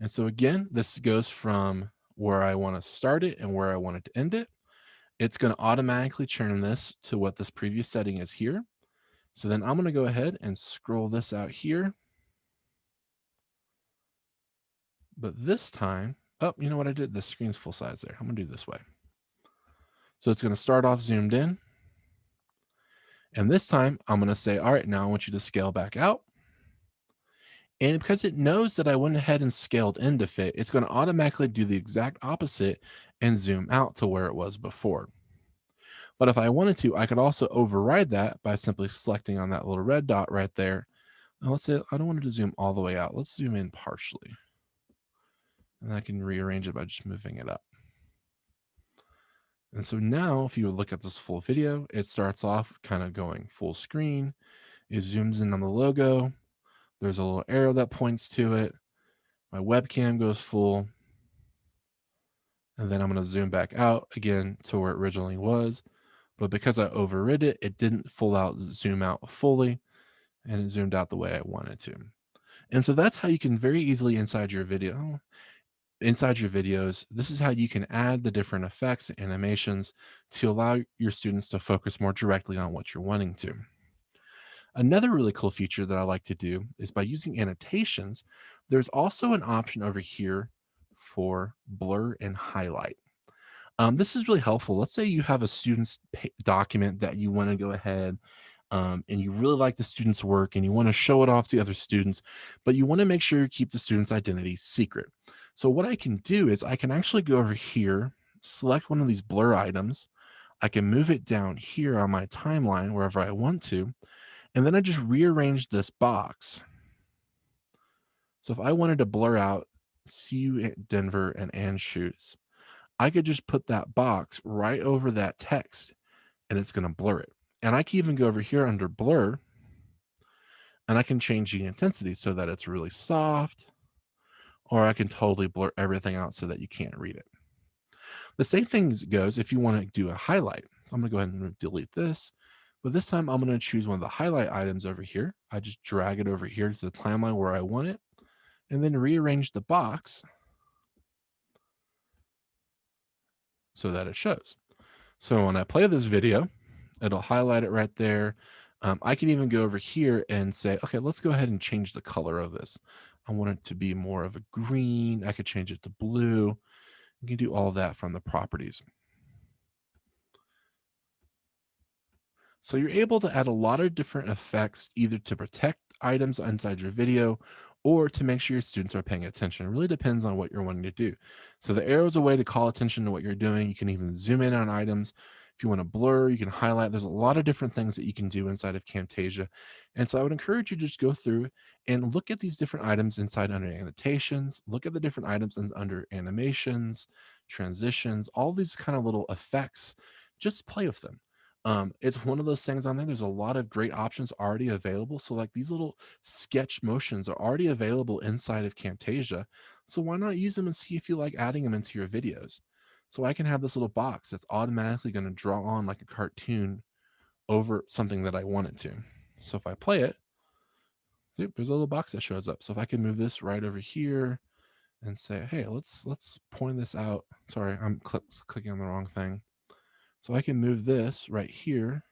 And so again, this goes from where I want to start it and where I want it to end it. It's going to automatically turn this to what this previous setting is here. So then I'm going to go ahead and scroll this out here. But this time, oh, you know what I did? The screen's full size there. I'm going to do it this way. So it's going to start off zoomed in. And this time I'm going to say, all right, now I want you to scale back out. And because it knows that I went ahead and scaled in to fit, it's going to automatically do the exact opposite and zoom out to where it was before. But if I wanted to, I could also override that by simply selecting on that little red dot right there. Now let's say I don't want it to zoom all the way out. Let's zoom in partially. And I can rearrange it by just moving it up. And so now if you look at this full video, it starts off kind of going full screen. It zooms in on the logo. There's a little arrow that points to it. My webcam goes full. And then I'm going to zoom back out again to where it originally was. But because I overrid it, it didn't full out zoom out fully, and it zoomed out the way I wanted to. And so that's how you can very easily inside your videos, this is how you can add the different effects and animations to allow your students to focus more directly on what you're wanting to. Another really cool feature that I like to do is by using annotations, there's also an option over here for blur and highlight. This is really helpful. Let's say you have a student's document that you want to go ahead and you really like the student's work and you want to show it off to other students, but you want to make sure you keep the student's identity secret. So what I can do is I can actually go over here, select one of these blur items. I can move it down here on my timeline wherever I want to, and then I just rearrange this box. So if I wanted to blur out "See you at Denver" and "Shoots," I could just put that box right over that text and it's going to blur it. And I can even go over here under blur and I can change the intensity so that it's really soft, or I can totally blur everything out so that you can't read it. The same thing goes if you want to do a highlight. I'm going to go ahead and delete this, but this time I'm going to choose one of the highlight items over here. I just drag it over here to the timeline where I want it, and then rearrange the box so that it shows. So when I play this video, it'll highlight it right there. I can even go over here and say, okay, let's go ahead and change the color of this. I want it to be more of a green. I could change it to blue. You can do all of that from the properties. So you're able to add a lot of different effects, either to protect items inside your video or to make sure your students are paying attention. It really depends on what you're wanting to do. So the arrow is a way to call attention to what you're doing. You can even zoom in on items. If you want to blur, you can highlight. There's a lot of different things that you can do inside of Camtasia. And so I would encourage you to just go through and look at these different items inside under annotations, look at the different items under animations, transitions, all these kind of little effects. Just play with them. It's one of those things on there. There's a lot of great options already available. So like these little sketch motions are already available inside of Camtasia. So why not use them and see if you like adding them into your videos? So I can have this little box that's automatically going to draw on like a cartoon over something that I want it to. So if I play it, there's a little box that shows up. So if I can move this right over here and say, hey, let's point this out. Sorry, I'm clicking on the wrong thing. So I can move this right here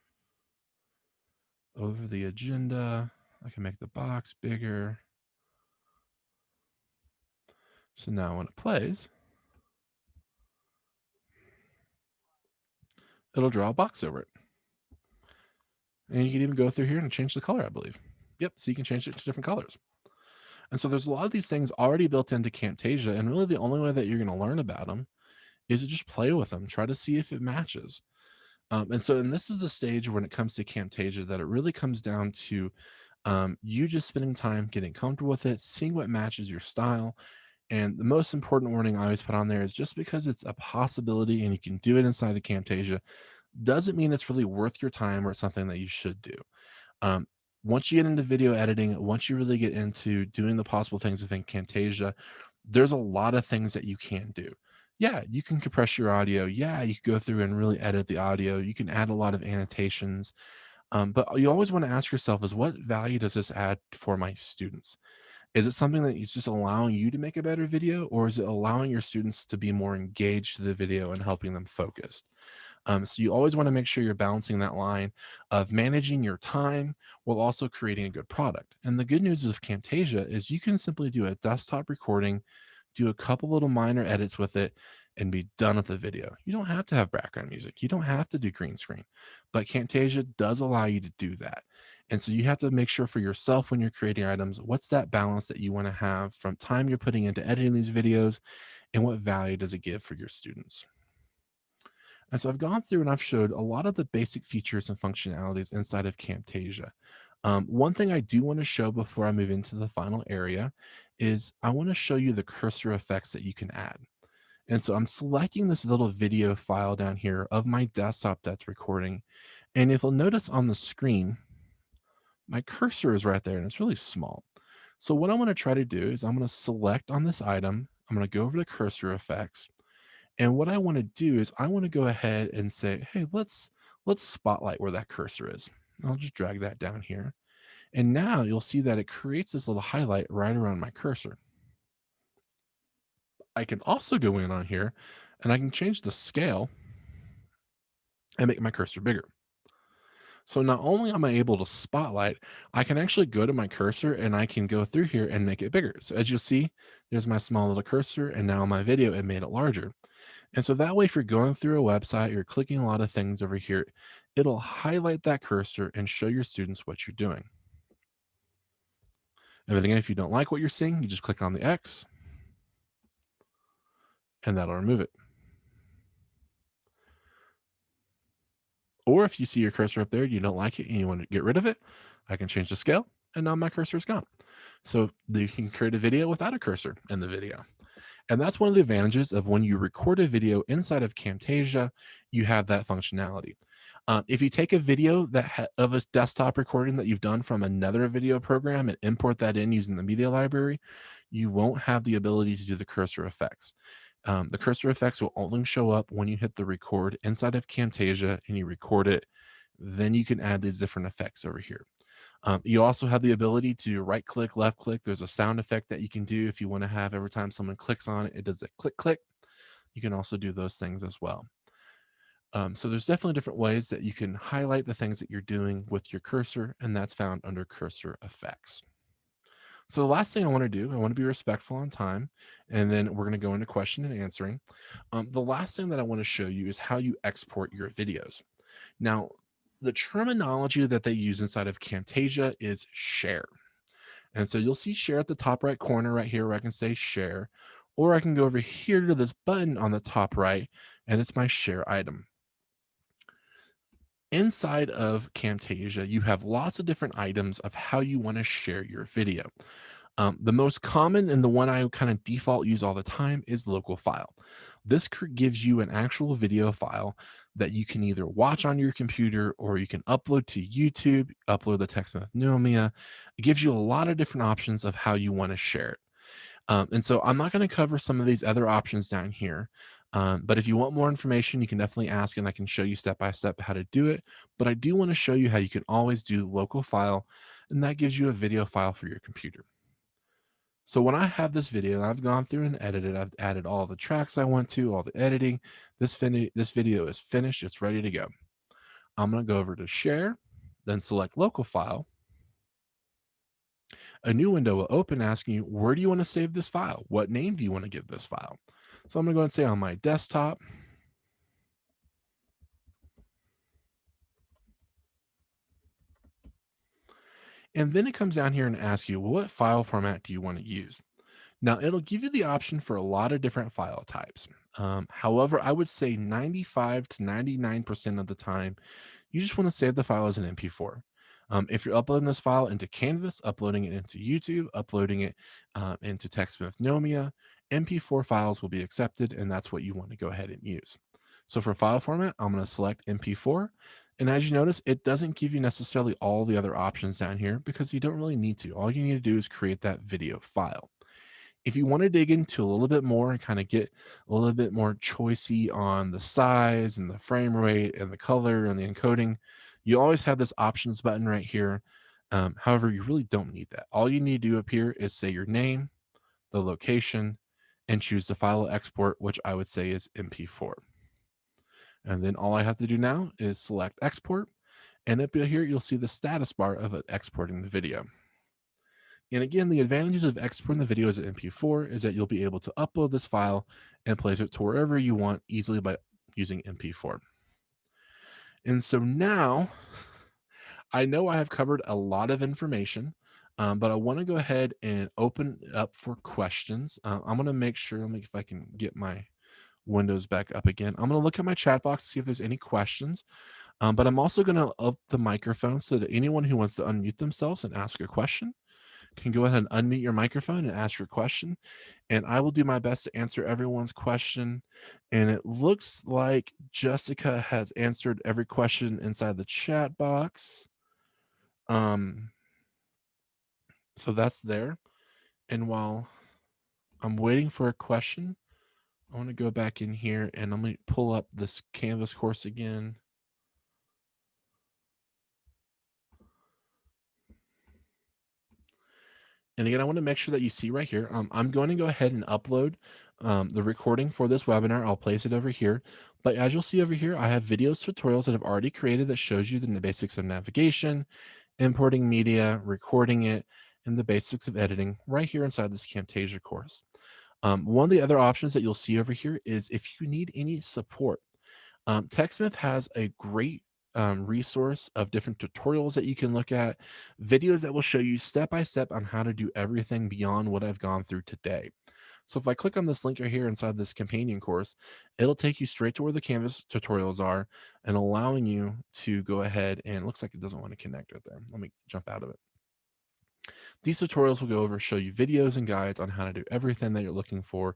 over the agenda. I can make the box bigger. So now when it plays, it'll draw a box over it. And you can even go through here and change the color, I believe. Yep, so you can change it to different colors. And so there's a lot of these things already built into Camtasia, and really the only way that you're going to learn about them is to just play with them, try to see if it matches. And this is the stage when it comes to Camtasia that it really comes down to you just spending time getting comfortable with it, seeing what matches your style. And the most important warning I always put on there is just because it's a possibility and you can do it inside of Camtasia doesn't mean it's really worth your time or something that you should do. Um, Once you get into video editing, once you really get into doing the possible things within Camtasia, there's a lot of things that you can do. Yeah, you can compress your audio. Yeah, you can go through and really edit the audio. You can add a lot of annotations. But you always want to ask yourself is what value does this add for my students? Is it something that is just allowing you to make a better video, or is it allowing your students to be more engaged to the video and helping them focus? So you always want to make sure you're balancing that line of managing your time while also creating a good product. And the good news of Camtasia is you can simply do a desktop recording, do a couple little minor edits with it, and be done with the video. You don't have to have background music. You don't have to do green screen, but Camtasia does allow you to do that. And so you have to make sure for yourself when you're creating items, what's that balance that you want to have from time you're putting into editing these videos and what value does it give for your students? And so I've gone through and I've showed a lot of the basic features and functionalities inside of Camtasia. One thing I do want to show before I move into the final area is I want to show you the cursor effects that you can add. And so I'm selecting this little video file down here of my desktop that's recording. And if you'll notice on the screen, my cursor is right there and it's really small. So what I'm going to try to do is I'm going to select on this item. I'm going to go over to cursor effects. And what I want to do is I want to go ahead and say, hey, let's spotlight where that cursor is. I'll just drag that down here. And now you'll see that it creates this little highlight right around my cursor. I can also go in on here and I can change the scale and make my cursor bigger. So not only am I able to spotlight, I can actually go to my cursor and I can go through here and make it bigger. So as you'll see, there's my small little cursor, and now my video, it made it larger. And so that way, if you're going through a website, you're clicking a lot of things over here, it'll highlight that cursor and show your students what you're doing. And then again, if you don't like what you're seeing, you just click on the X and that'll remove it. Or if you see your cursor up there, you don't like it and you want to get rid of it, I can change the scale and now my cursor is gone. So you can create a video without a cursor in the video. And that's one of the advantages of when you record a video inside of Camtasia, you have that functionality. If you take a video of a desktop recording that you've done from another video program and import that in using the media library, you won't have the ability to do the cursor effects. The cursor effects will only show up when you hit the record inside of Camtasia and you record it. Then you can add these different effects over here. You also have the ability to right click, left click. There's a sound effect that you can do if you want to have every time someone clicks on it, it does a click, click. You can also do those things as well. So there's definitely different ways that you can highlight the things that you're doing with your cursor, and that's found under cursor effects. So the last thing I want to do, I want to be respectful on time, and then we're going to go into question and answering. The last thing that I want to show you is how you export your videos. Now, the terminology that they use inside of Camtasia is share. And so you'll see share at the top right corner right here where I can say share, or I can go over here to this button on the top right, and it's my share item. Inside of Camtasia, you have lots of different items of how you want to share your video. The most common and the one I kind of default use all the time is local file. This gives you an actual video file that you can either watch on your computer or you can upload to YouTube, upload the text with Nomia. It gives you a lot of different options of how you want to share it. And so I'm not going to cover some of these other options down here. But if you want more information, you can definitely ask and I can show you step by step how to do it. But I do want to show you how you can always do local file, and that gives you a video file for your computer. So when I have this video, I've gone through and edited, I've added all the tracks I want to, all the editing. This video is finished, it's ready to go. I'm going to go over to share, then select local file. A new window will open asking you, where do you want to save this file? What name do you want to give this file? So I'm going to go and say on my desktop. And then it comes down here and asks you, well, what file format do you want to use? Now, it'll give you the option for a lot of different file types. However, I would say 95 to 99% of the time, you just want to save the file as an MP4. If you're uploading this file into Canvas, uploading it into YouTube, uploading it into TextSmith Nomia, MP4 files will be accepted, and that's what you want to go ahead and use. So for file format, I'm going to select MP4. And as you notice, it doesn't give you necessarily all the other options down here because you don't really need to. All you need to do is create that video file. If you want to dig into a little bit more and kind of get a little bit more choicey on the size and the frame rate and the color and the encoding, you always have this options button right here. However, you really don't need that. All you need to do up here is say your name, the location, and choose the file export, which I would say is MP4. And then all I have to do now is select export. And up here, you'll see the status bar of it exporting the video. And again, the advantages of exporting the video as an MP4 is that you'll be able to upload this file and place it to wherever you want easily by using MP4. And so now I know I have covered a lot of information, but I want to go ahead and open it up for questions. I'm going to make sure, let me if I can get my windows back up again. I'm going to look at my chat box to see if there's any questions, but I'm also going to up the microphone so that anyone who wants to unmute themselves and ask a question can go ahead and unmute your microphone and ask your question. And I will do my best to answer everyone's question. And it looks like Jessica has answered every question inside the chat box. So that's there. And while I'm waiting for a question, I want to go back in here and I'm going to pull up this Canvas course again. And again, I want to make sure that you see right here, I'm going to go ahead and upload the recording for this webinar. I'll place it over here. But as you'll see over here, I have videos, tutorials that I've already created that shows you the basics of navigation, importing media, recording it, and the basics of editing right here inside this Camtasia course. One of the other options that you'll see over here is if you need any support. TechSmith has a great resource of different tutorials that you can look at, videos that will show you step by step on how to do everything beyond what I've gone through today. So if I click on this link right here inside this companion course, it'll take you straight to where the Canvas tutorials are and allowing you to go ahead, and it looks like it doesn't want to connect right there. Let me jump out of it. These tutorials will go over, show you videos and guides on how to do everything that you're looking for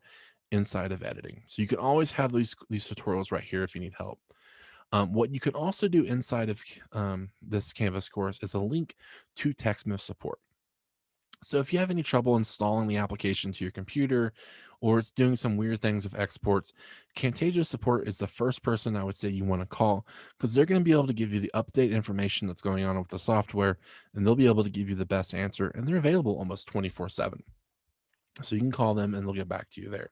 inside of editing. So you can always have these tutorials right here if you need help. What you can also do inside of this Canvas course is a link to TechSmith support. So if you have any trouble installing the application to your computer, or it's doing some weird things with exports, Camtasia support is the first person I would say you want to call, because they're going to be able to give you the update information that's going on with the software, and they'll be able to give you the best answer, and they're available almost 24/7. So you can call them and they'll get back to you there.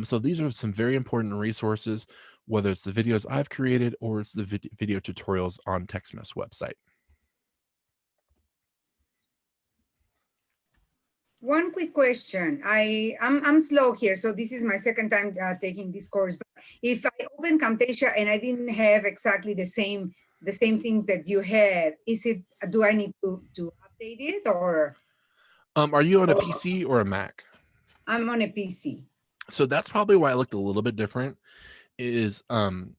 So these are some very important resources, whether it's the videos I've created or it's the video tutorials on TechSmith's website. One quick question. I'm slow here, so this is my second time taking this course. But if I open Camtasia and I didn't have exactly the same things that you had, do I need to update it or? Are you on a PC or a Mac? I'm on a PC. So that's probably why it looked a little bit different. Is on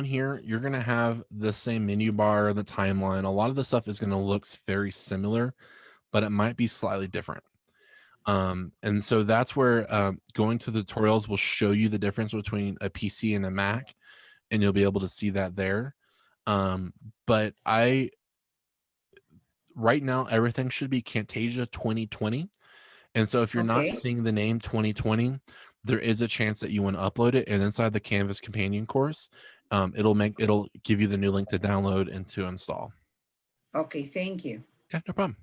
here you're gonna have the same menu bar, the timeline. A lot of the stuff is gonna look very similar, but it might be slightly different. And so that's where going to the tutorials will show you the difference between a PC and a Mac, and you'll be able to see that there. But right now everything should be Camtasia 2020. And so if you're not Okay. seeing the name 2020, there is a chance that you want to upload it. And inside the Canvas companion course, it'll give you the new link to download and to install. Okay, thank you. Yeah, no problem.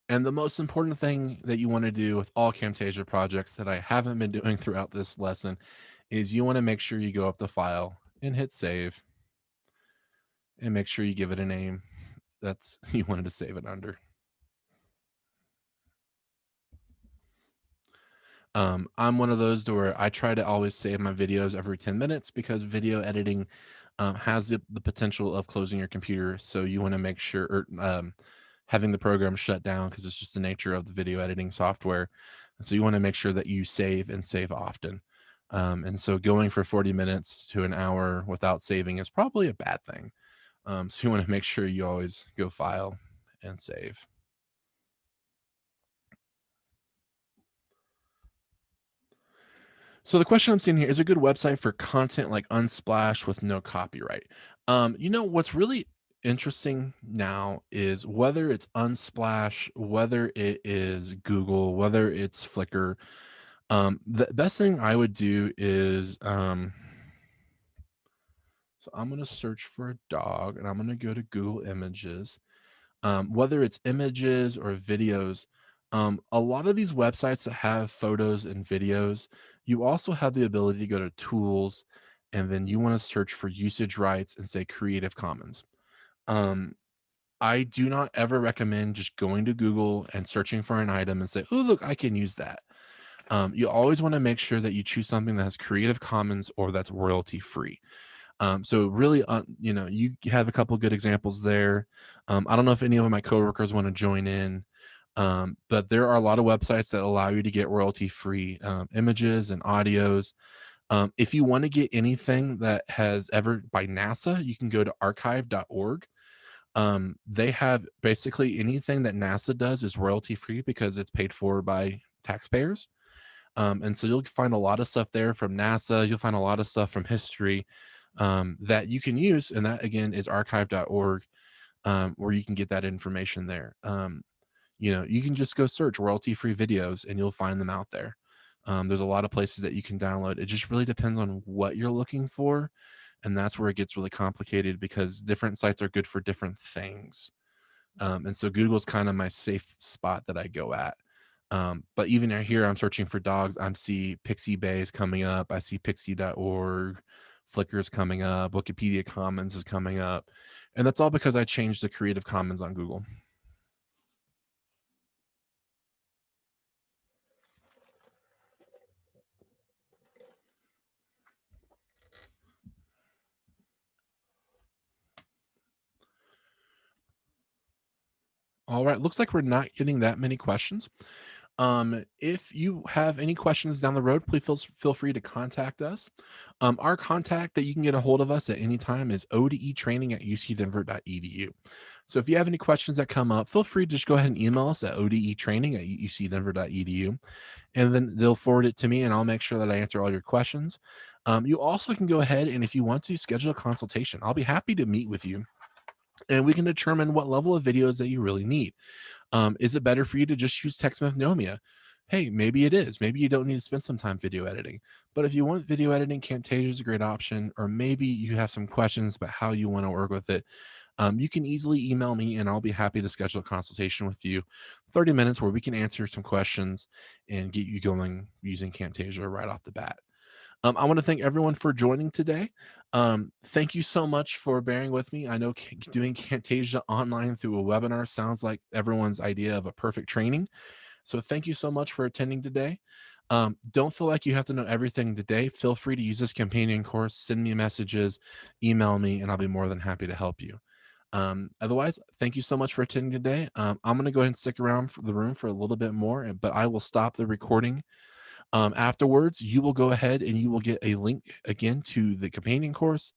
And the most important thing that you want to do with all Camtasia projects that I haven't been doing throughout this lesson is you want to make sure you go up to File and hit Save, and make sure you give it a name that's you wanted to save it under. I'm one of those where I try to always save my videos every 10 minutes, because video editing has the potential of closing your computer. So you want to make sure, or having the program shut down, because it's just the nature of the video editing software. So you want to make sure that you save and save often. And so going for 40 minutes to an hour without saving is probably a bad thing. So you want to make sure you always go File and Save. So the question I'm seeing here is a good website for content like Unsplash with no copyright. What's really interesting now is whether it's Unsplash, whether it is Google, whether it's Flickr. The best thing I would do is, so I'm going to search for a dog, and I'm going to go to Google Images. Whether it's images or videos, a lot of these websites that have photos and videos, you also have the ability to go to tools, and then you want to search for usage rights and say Creative Commons. I do not ever recommend just going to Google and searching for an item and say, oh, look, I can use that. You always want to make sure that you choose something that has Creative Commons or that's royalty free. So really, you have a couple good examples there. I don't know if any of my coworkers want to join in, but there are a lot of websites that allow you to get royalty-free images and audios. If you want to get anything that has ever by NASA, you can go to archive.org. They have basically anything that NASA does is royalty-free because it's paid for by taxpayers. And so you'll find a lot of stuff there from NASA. You'll find a lot of stuff from history that you can use. And that, again, is archive.org, where you can get that information there. You can just go search royalty-free videos and you'll find them out there. There's a lot of places that you can download. It just really depends on what you're looking for. And that's where it gets really complicated, because different sites are good for different things. And so Google's kind of my safe spot that I go at. But even here, I'm searching for dogs. I see Pixie Bay is coming up. I see pixie.org. Flickr is coming up. Wikipedia Commons is coming up. And that's all because I changed the Creative Commons on Google. All right, looks like we're not getting that many questions. If you have any questions down the road, please feel free to contact us. Our contact that you can get a hold of us at any time is odetraining@ucdenver.edu. So if you have any questions that come up, feel free to just go ahead and email us at odetraining@ucdenver.edu, and then they'll forward it to me, and I'll make sure that I answer all your questions. You also can go ahead and if you want to schedule a consultation, I'll be happy to meet with you, and we can determine what level of videos that you really need. Is it better for you to just use Textmethnomia? Hey, maybe it is. Maybe you don't need to spend some time video editing. But if you want video editing, Camtasia is a great option. Or maybe you have some questions about how you want to work with it. You can easily email me and I'll be happy to schedule a consultation with you, 30 minutes where we can answer some questions and get you going using Camtasia right off the bat. I want to thank everyone for joining today. Thank you so much for bearing with me. I know doing Camtasia online through a webinar sounds like everyone's idea of a perfect training. So thank you so much for attending today. Don't feel like you have to know everything today. Feel free to use this companion course, send me messages, email me, and I'll be more than happy to help you. Otherwise, thank you so much for attending today. I'm going to go ahead and stick around for the room for a little bit more, but I will stop the recording. Afterwards, you will go ahead and you will get a link again to the companion course